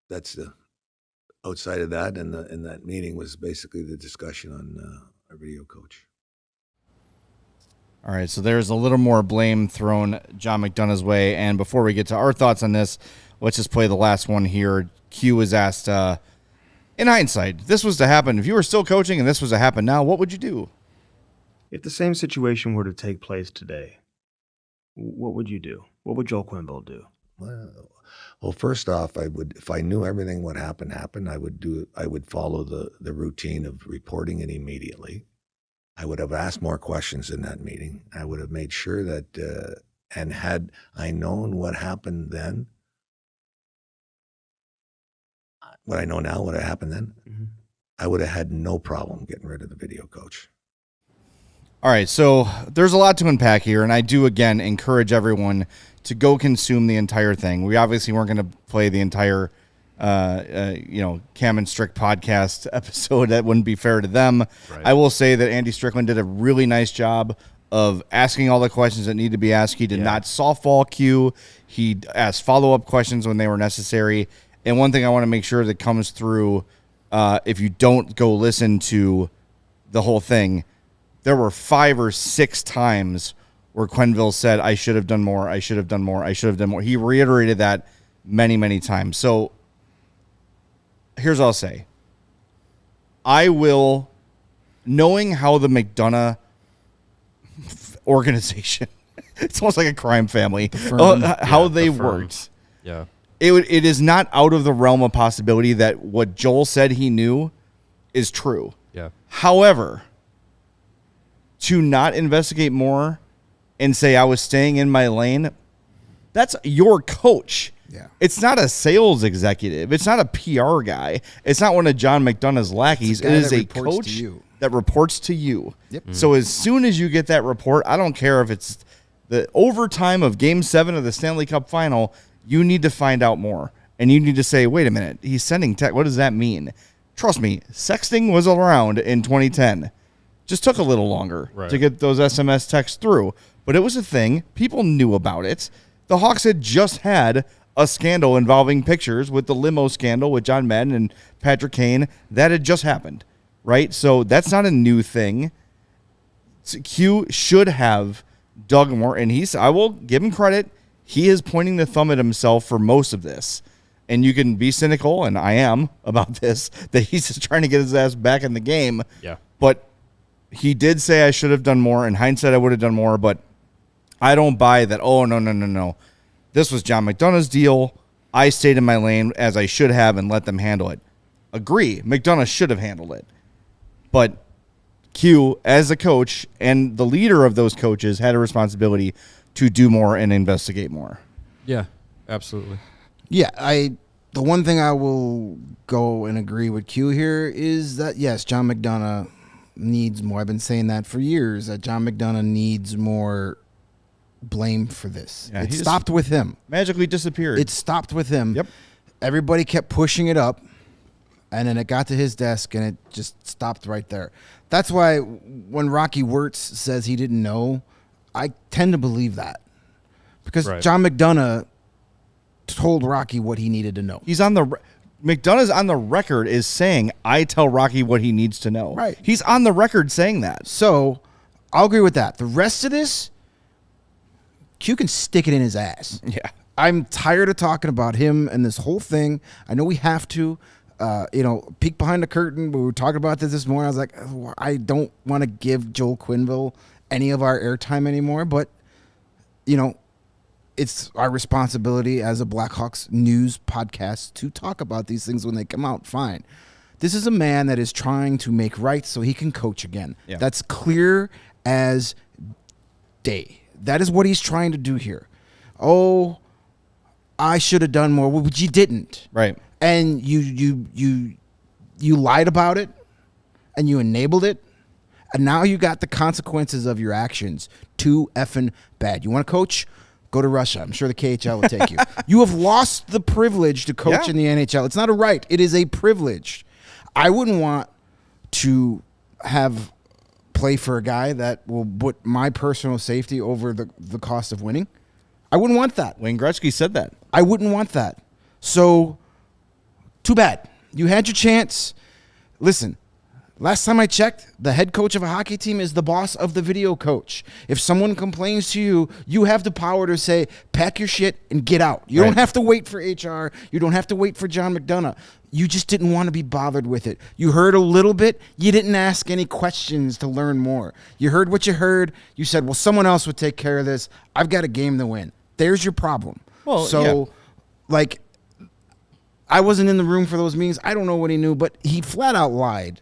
that's the outside of that, and that meeting was basically the discussion on our video coach. All right, so there's a little more blame thrown John McDonough's way, and before we get to our thoughts on this, let's just play the last one here. Q was asked, in hindsight, if this was to happen, if you were still coaching and this was to happen now, what would you do? If the same situation were to take place today, what would you do? What would Joel Quenneville do? Well, first off, I would, if I knew everything would happen, I would follow the routine of reporting it immediately. I would have asked more questions in that meeting. I would have made sure that, and had I known what happened then, what I know now, what happened then, I would have had no problem getting rid of the video coach. All right, so there's a lot to unpack here, and I do, again, encourage everyone to go consume the entire thing. We obviously weren't going to play the entire, Cam Strick podcast episode. That wouldn't be fair to them. Right. I will say that Andy Strickland did a really nice job of asking all the questions that need to be asked. He did not softball Q. He asked follow-up questions when they were necessary. And one thing I want to make sure that comes through, if you don't go listen to the whole thing, there were 5 or 6 times where Quenneville said, I should have done more, I should have done more, I should have done more. He reiterated that many, many times. So here's what I'll say. I will, knowing how the McDonough organization, it's almost like a crime family, how they worked. Yeah. It is not out of the realm of possibility that what Joel said he knew is true. Yeah. However, to not investigate more and say I was staying in my lane, that's your coach. Yeah. It's not a sales executive. It's not a PR guy. It's not one of John McDonough's lackeys. It is a coach that reports to you. Yep. So as soon as you get that report, I don't care if it's the overtime of Game 7 of the Stanley Cup Final, you need to find out more. And you need to say, wait a minute, he's sending text. What does that mean? Trust me, sexting was around in 2010. Just took a little longer to get those SMS texts through. But it was a thing. People knew about it. The Hawks had just had a scandal involving pictures with the limo scandal with John Madden and Patrick Kane. That had just happened, right? So that's not a new thing. Q should have dug more, and I will give him credit. He is pointing the thumb at himself for most of this. And you can be cynical, and I am about this, that he's just trying to get his ass back in the game. Yeah. But he did say I should have done more. In hindsight, I would have done more, but I don't buy that. Oh, no. This was John McDonough's deal. I stayed in my lane as I should have and let them handle it. Agree. McDonough should have handled it. But Q, as a coach and the leader of those coaches, had a responsibility to do more and investigate more. Yeah, absolutely. Yeah, the one thing I will go and agree with Q here is that, yes, John McDonough needs more. I've been saying that for years, that John McDonough needs more blame for this. Yeah, it stopped with him. Magically disappeared. It stopped with him. Yep. Everybody kept pushing it up, and then it got to his desk, and it just stopped right there. That's why when Rocky Wirtz says he didn't know, I tend to believe that. Because John McDonough told Rocky what he needed to know. He's on the McDonough's on the record is saying, I tell Rocky what he needs to know. Right. He's on the record saying that. So I'll agree with that. The rest of this, Q can stick it in his ass. Yeah. I'm tired of talking about him and this whole thing. I know we have to, peek behind the curtain. We were talking about this morning. I was like, I don't want to give Joel Quenneville any of our airtime anymore, but, it's our responsibility as a Blackhawks news podcast to talk about these things when they come out. Fine. This is a man that is trying to make right so he can coach again. Yeah. That's clear as day. That is what he's trying to do here. Oh, I should have done more. Well, but you didn't. Right. And you lied about it, and you enabled it, and now you got the consequences of your actions. Too effing bad. You want to coach? Go to Russia. I'm sure the KHL will take you. You have lost the privilege to coach in the NHL. It's not a right. It is a privilege. I wouldn't want to have play for a guy that will put my personal safety over the cost of winning. I wouldn't want that. Wayne Gretzky said that. I wouldn't want that. So, too bad. You had your chance. Listen, last time I checked, the head coach of a hockey team is the boss of the video coach. If someone complains to you, you have the power to say, pack your shit and get out. You don't have to wait for HR. You don't have to wait for John McDonough. You just didn't want to be bothered with it. You heard a little bit. You didn't ask any questions to learn more. You heard what you heard. You said, well, someone else would take care of this. I've got a game to win. There's your problem. Well, I wasn't in the room for those meetings. I don't know what he knew, but he flat out lied.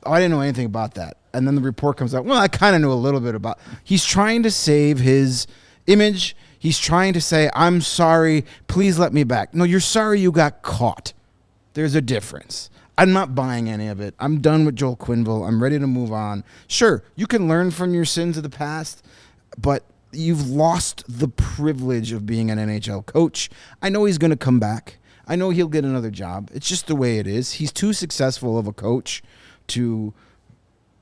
Oh, I didn't know anything about that. And then the report comes out. Well, I kind of knew a little bit about. He's trying to save his image. He's trying to say, I'm sorry. Please let me back. No, you're sorry you got caught. There's a difference. I'm not buying any of it. I'm done with Joel Quenneville. I'm ready to move on. Sure, you can learn from your sins of the past, but you've lost the privilege of being an NHL coach. I know he's going to come back. I know he'll get another job. It's just the way it is. He's too successful of a coach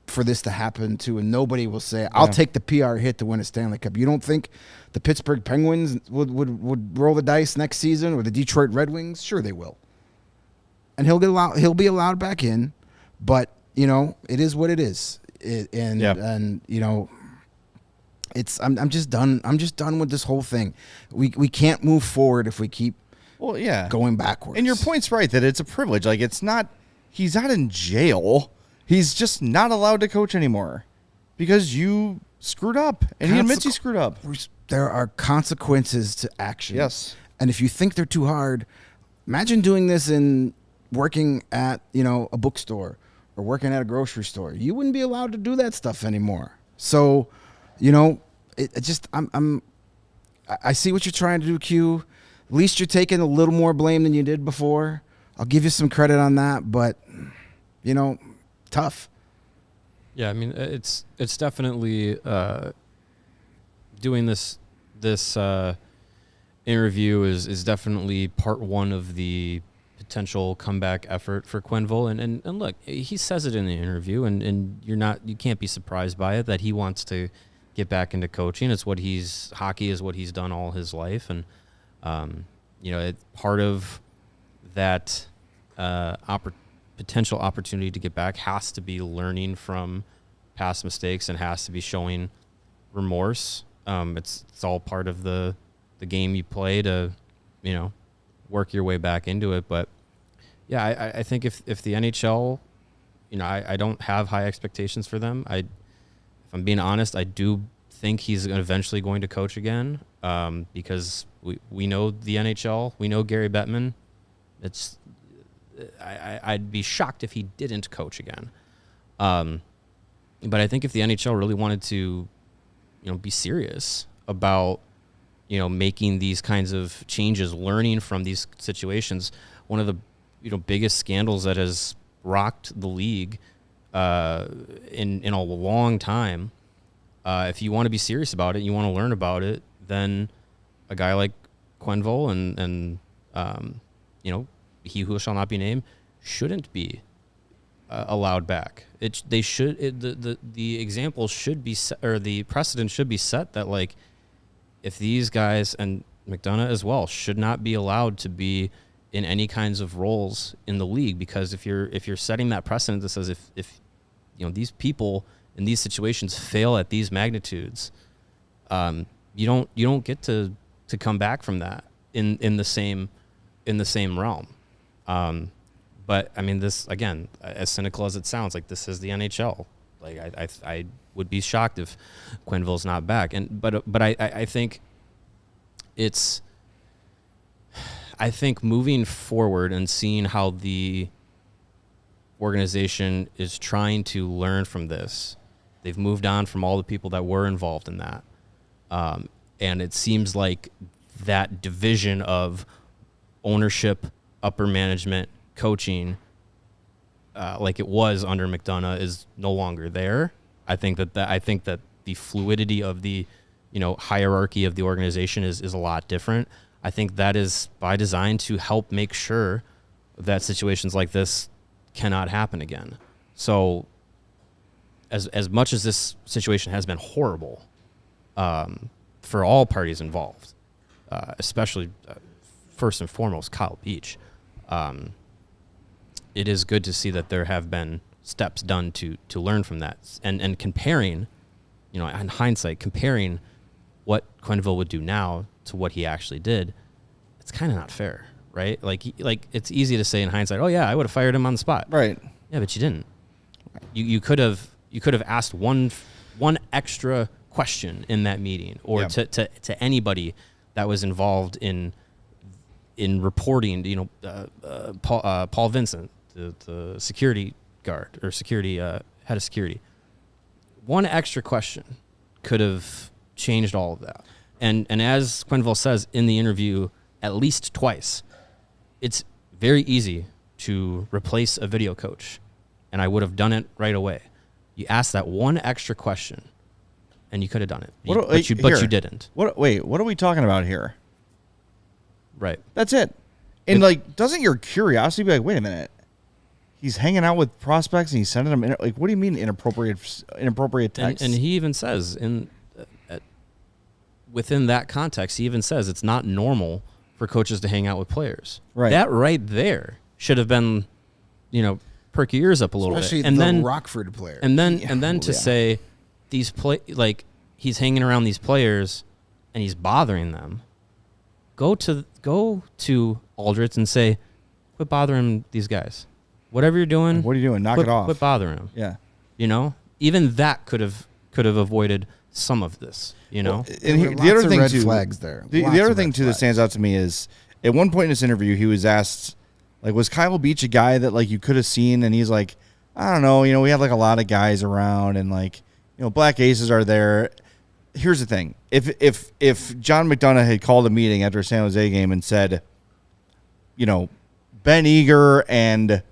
for this to happen to, and nobody will say, I'll take the PR hit to win a Stanley Cup. You don't think the Pittsburgh Penguins would roll the dice next season, or the Detroit Red Wings? Sure they will. And he'll be allowed back in, but it is what it is. I'm just done. I'm just done with this whole thing. We can't move forward if we keep going backwards. And your point's right that it's a privilege. Like, it's not, he's not in jail. He's just not allowed to coach anymore because you screwed up, and he admits he screwed up. There are consequences to action. Yes. And if you think they're too hard, imagine doing this in working at, a bookstore or working at a grocery store. You wouldn't be allowed to do that stuff anymore. So, I see what you're trying to do, Q. At least you're taking a little more blame than you did before. I'll give you some credit on that, but, tough. Yeah, I mean, it's definitely doing this interview is definitely part one of the potential comeback effort for Quenneville. And look, he says it in the interview, and you can't be surprised by it that he wants to get back into coaching. It's hockey is what he's done all his life, and part of that potential opportunity to get back has to be learning from past mistakes and has to be showing remorse. It's all part of the game you play to, work your way back into it. But yeah, I think if the NHL, I don't have high expectations for them. If I'm being honest, I do think he's eventually going to coach again, because we know the NHL, we know Gary Bettman. I'd be shocked if he didn't coach again. But I think if the NHL really wanted to, be serious about, making these kinds of changes, learning from these situations, one of the, biggest scandals that has rocked the league in a long time. If you want to be serious about it, you want to learn about it, then a guy like Quenneville and he who shall not be named shouldn't be allowed back. The example should be set, or the precedent should be set that, like, if these guys, and McDonough as well, should not be allowed to be in any kinds of roles in the league, because if you're setting that precedent that says if these people in these situations fail at these magnitudes, you don't get to come back from that in the same realm. But I mean, this, again, as cynical as it sounds, like, this is the NHL. Like, I would be shocked if Quenneville's not back. But I think I think moving forward and seeing how the organization is trying to learn from this, they've moved on from all the people that were involved in that. And it seems like that division of ownership, upper management, coaching, like it was under McDonough, is no longer there. I think that the fluidity of the hierarchy of the organization is a lot different. I think that is by design to help make sure that situations like this cannot happen again. So as much as this situation has been horrible for all parties involved, especially first and foremost Kyle Beach, it is good to see that there have been steps done to learn from that, and comparing, in hindsight, comparing what Quenneville would do now to what he actually did. It's kind of not fair, right? Like it's easy to say in hindsight, oh yeah, I would have fired him on the spot. Right. Yeah, but you didn't. You could have asked one extra question in that meeting, or to anybody that was involved in reporting, Paul Vincent, the security guard or security head of security. One extra question could have changed all of that. And as Quenneville says in the interview at least twice, it's very easy to replace a video coach, and I would have done it right away. You ask that one extra question, and you could have done it, but you didn't. What are we talking about here? Right. That's it. And doesn't your curiosity be like, wait a minute, he's hanging out with prospects and he's sending them what do you mean inappropriate text? And he even says within that context, he even says it's not normal for coaches to hang out with players. Right. That right there should have been, perk your ears up a little Especially bit. And then Rockford player. And then to say he's hanging around these players and he's bothering them. Go to Aldrich and say, quit bothering these guys. Whatever you're doing, what are you doing? Knock it off. Quit bothering them. Yeah. Even that could have avoided some of this. And the other thing too, flags there. The other thing too that stands out to me is at one point in this interview he was asked, was Kyle Beach a guy that you could have seen? And he's like, I don't know. We had a lot of guys around, and Black Aces are there. here's the thing. If John McDonough had called a meeting after a San Jose game and said, Ben Eager and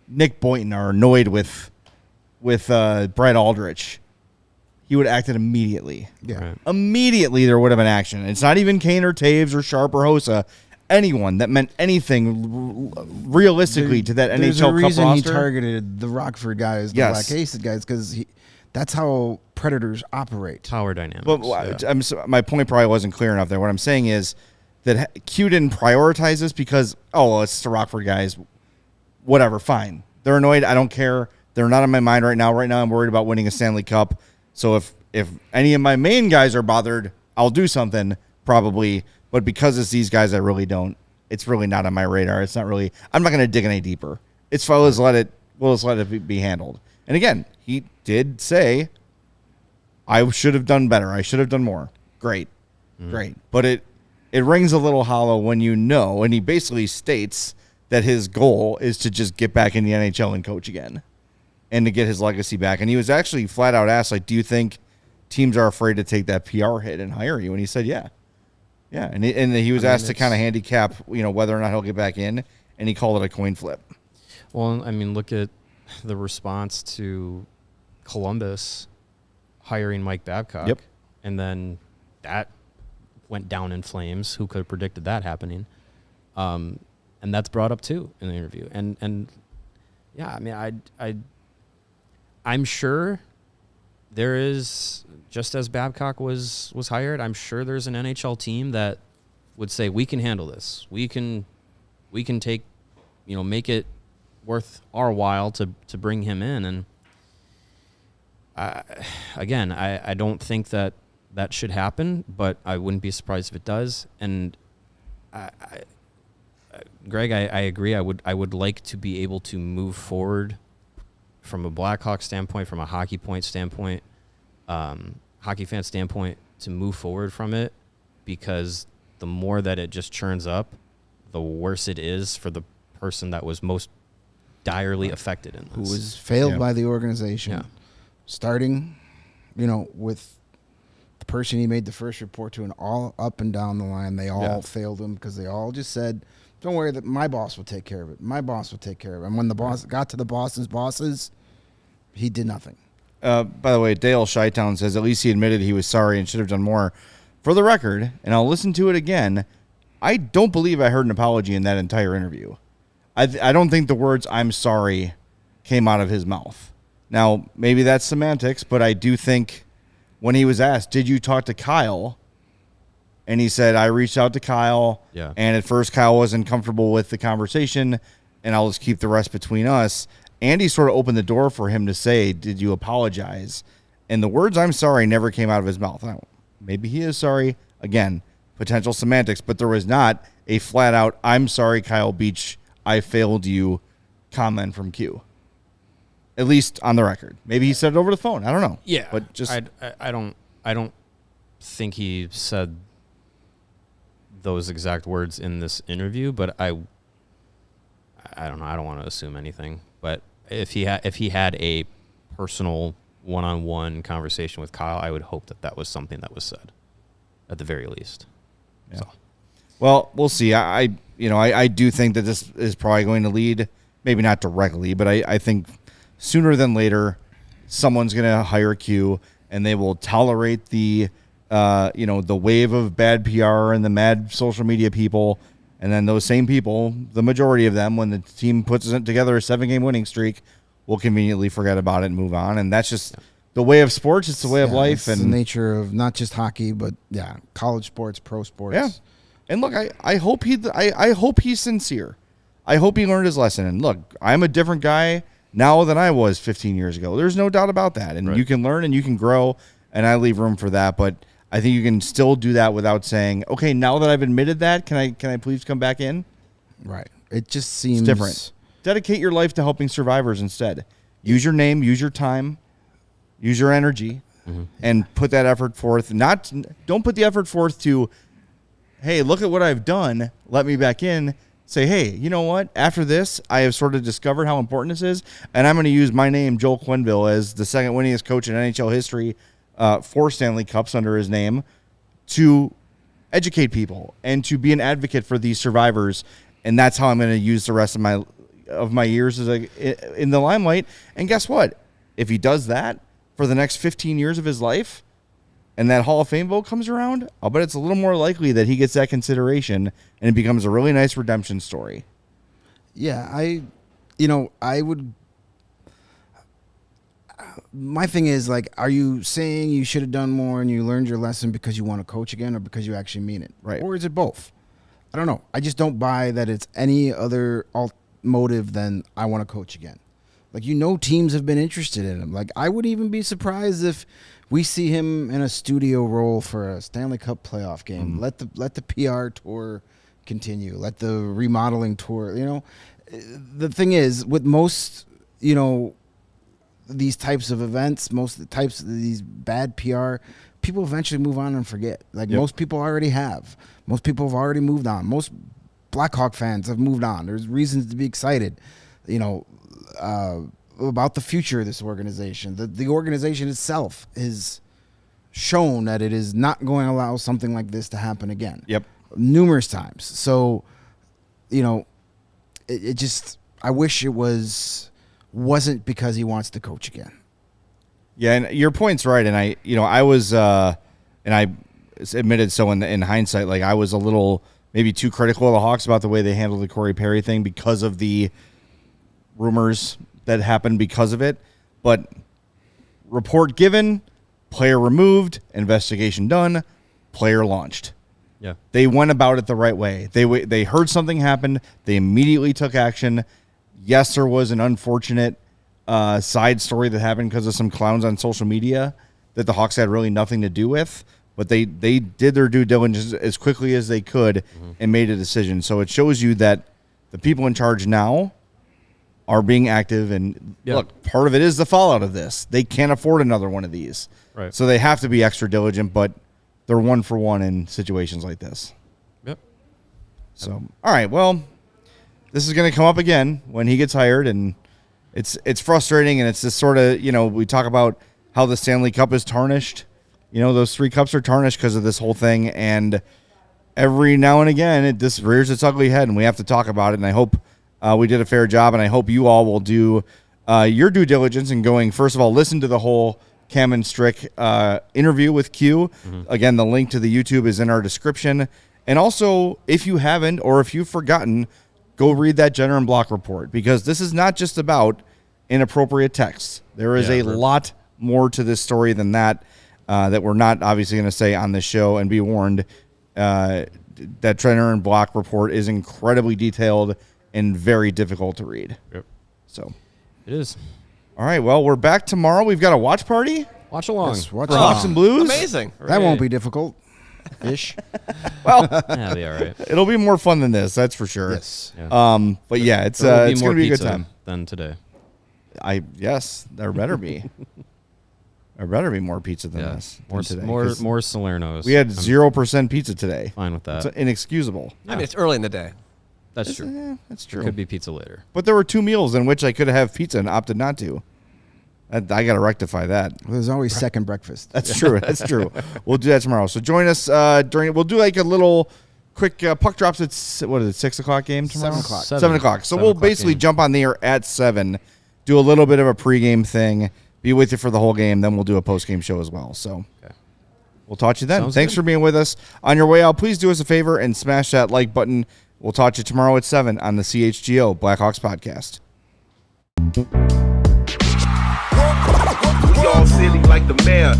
Nick Boynton are annoyed with Brad Aldrich, he would have acted immediately. Yeah. Right. Immediately there would have been action. It's not even Kane or Taves or Sharp or Hossa. Anyone that meant anything realistically to that There's NHL a reason Cup he roster. targeted the Rockford guys, the Yes. Black Aces guys, because that's how Predators operate. Power dynamics. But my point probably wasn't clear enough there. What I'm saying is that Q didn't prioritize this because, it's the Rockford guys. Whatever, fine. They're annoyed. I don't care. They're not on my mind right now. Right now I'm worried about winning a Stanley Cup. So if any of my main guys are bothered, I'll do something probably. But because it's these guys, I really don't. It's really not on my radar. It's not really. I'm not going to dig any deeper. It's fine. We'll just let it be handled. And again, he did say, I should have done better. I should have done more. Great. But it rings a little hollow when and he basically states that his goal is to just get back in the NHL and coach again and to get his legacy back. And he was actually flat out asked, do you think teams are afraid to take that PR hit and hire you? And he said, yeah. Yeah, and he was asked to kind of handicap, whether or not he'll get back in, and he called it a coin flip. Well, I mean, look at the response to Columbus hiring Mike Babcock. Yep. And then that went down in flames. Who could have predicted that happening? And that's brought up too in the interview. And yeah, I mean, I'm sure there is, just as Babcock was hired, I'm sure there's an NHL team that would say, we can handle this. We can take, make it worth our while to bring him in. And I don't think that should happen, but I wouldn't be surprised if it does. And Greg, I agree. I would like to be able to move forward from a Blackhawks standpoint, from a hockey point standpoint, hockey fan standpoint, to move forward from it, because the more that it just churns up, the worse it is for the person that was most direly affected in this. Who was failed by the organization. Yeah. Starting, with the person he made the first report to, and all up and down the line, they all failed him because they all just said, don't worry, that my boss will take care of it. My boss will take care of it. And when the boss got to the boss's bosses, he did nothing. By the way, Dale Shytown says at least he admitted he was sorry and should have done more. For the record, and I'll listen to it again, I don't believe I heard an apology in that entire interview. I don't think the words "I'm sorry" came out of his mouth. Now, maybe that's semantics, but I do think when he was asked, did you talk to Kyle? And he said, I reached out to Kyle, and at first Kyle wasn't comfortable with the conversation, and I'll just keep the rest between us. Andy sort of opened the door for him to say, did you apologize? And the words "I'm sorry" never came out of his mouth. Now, maybe he is sorry. Again, potential semantics, but there was not a flat-out, I'm sorry, Kyle Beach, I failed you comment from Q. At least on the record. Maybe he said it over the phone. I don't know. Yeah, but just I don't think he said those exact words in this interview, but I don't know. I don't want to assume anything. But if he had a personal one-on-one conversation with Kyle, I would hope that was something that was said, at the very least. Yeah. So. Well, we'll see. I do think that this is probably going to lead, maybe not directly, but I think sooner than later, someone's going to hire Q, and they will tolerate the wave of bad PR and the mad social media people. And then those same people, the majority of them, when the team puts together a 7-game winning streak, will conveniently forget about it and move on. And that's just the way of sports. It's the way of life. It's the nature of not just hockey, but college sports, pro sports. Yeah. And look, I hope he's sincere. I hope he learned his lesson. And look, I'm a different guy now than I was 15 years ago. There's no doubt about that. And you can learn and you can grow, and I leave room for that. But I think you can still do that without saying, okay, now that I've admitted that, can I please come back in? Right. It just seems it's different. Dedicate your life to helping survivors instead. Use your name, use your time, use your energy, and put that effort forth. Don't put the effort forth to, hey, look at what I've done. Let me back in. Say, hey, you know what? After this, I have sort of discovered how important this is, and I'm going to use my name, Joel Quenneville, as the second winningest coach in NHL history 4 Stanley Cups under his name to educate people and to be an advocate for these survivors. And that's how I'm going to use the rest of my years in the limelight. And guess what? If he does that for the next 15 years of his life and that Hall of Fame vote comes around, I'll bet it's a little more likely that he gets that consideration and it becomes a really nice redemption story. Yeah, I would. My thing is, like, are you saying you should have done more and you learned your lesson because you want to coach again or because you actually mean it? Right. Or is it both? I don't know. I just don't buy that it's any other motive than I want to coach again. Like, teams have been interested in him. Like, I would even be surprised if we see him in a studio role for a Stanley Cup playoff game. Let the PR tour continue. Let the remodeling tour, The thing is, with most, these types of events, most of the types of these bad PR, people eventually move on and forget. Like, most people already have. Most people have already moved on. Most Blackhawk fans have moved on. There's reasons to be excited, about the future of this organization. The organization itself has shown that it is not going to allow something like this to happen again. Yep. Numerous times. So, it just, I wish it wasn't because he wants to coach again. Yeah, and your point's right. And I was, and I admitted so in hindsight, like I was a little maybe too critical of the Hawks about the way they handled the Corey Perry thing because of the rumors that happened because of it. But report given, player removed, investigation done, player launched. Yeah, they went about it the right way. They heard something happened. They immediately took action. Yes, there was an unfortunate side story that happened because of some clowns on social media that the Hawks had really nothing to do with. But they did their due diligence as quickly as they could and made a decision. So it shows you that the people in charge now are being active. And look, part of it is the fallout of this. They can't afford another one of these. Right. So they have to be extra diligent, but they're 1 for 1 in situations like this. Yep. So, all right, well, this is going to come up again when he gets hired, and it's frustrating, and it's this sort of, we talk about how the Stanley Cup is tarnished. Those 3 cups are tarnished because of this whole thing, and every now and again it just rears its ugly head, and we have to talk about it, and I hope we did a fair job, and I hope you all will do your due diligence in going, first of all, listen to the whole Cam Strick interview with Q. Again, the link to the YouTube is in our description. And also, if you haven't or if you've forgotten, go read that Jenner and Block report, because this is not just about inappropriate texts. There is a lot more to this story than that that we're not obviously going to say on this show, and be warned that Jenner and Block report is incredibly detailed and very difficult to read. Yep. So it is. All right, well, we're back tomorrow. We've got a watch party. Watch along. Yes, watch for Hawks and Blues. Amazing. That won't be difficult-ish. Well, that'll be all right. It'll be more fun than this, that's for sure. Yes. Yeah. But yeah, it's going to be a good time than today. Yes, there better be. There better be more pizza than this. More today, more Salernos. We had 0% pizza today. Fine with that. It's inexcusable. I mean, it's early in the day. That's true. That's true. Could be pizza later. But there were 2 meals in which I could have pizza and opted not to. I got to rectify that. Well, there's always second breakfast. That's true. That's true. We'll do that tomorrow. So join us we'll do like a little quick puck drops at 6 o'clock game tomorrow? 7 o'clock. 7 o'clock. So we'll basically jump on the air at 7, do a little bit of a pregame thing, be with you for the whole game, then we'll do a postgame show as well. So we'll talk to you then. Thanks for being with us. On your way out, please do us a favor and smash that like button. We'll talk to you tomorrow at 7 on the CHGO Blackhawks Podcast. We all silly like the mayor.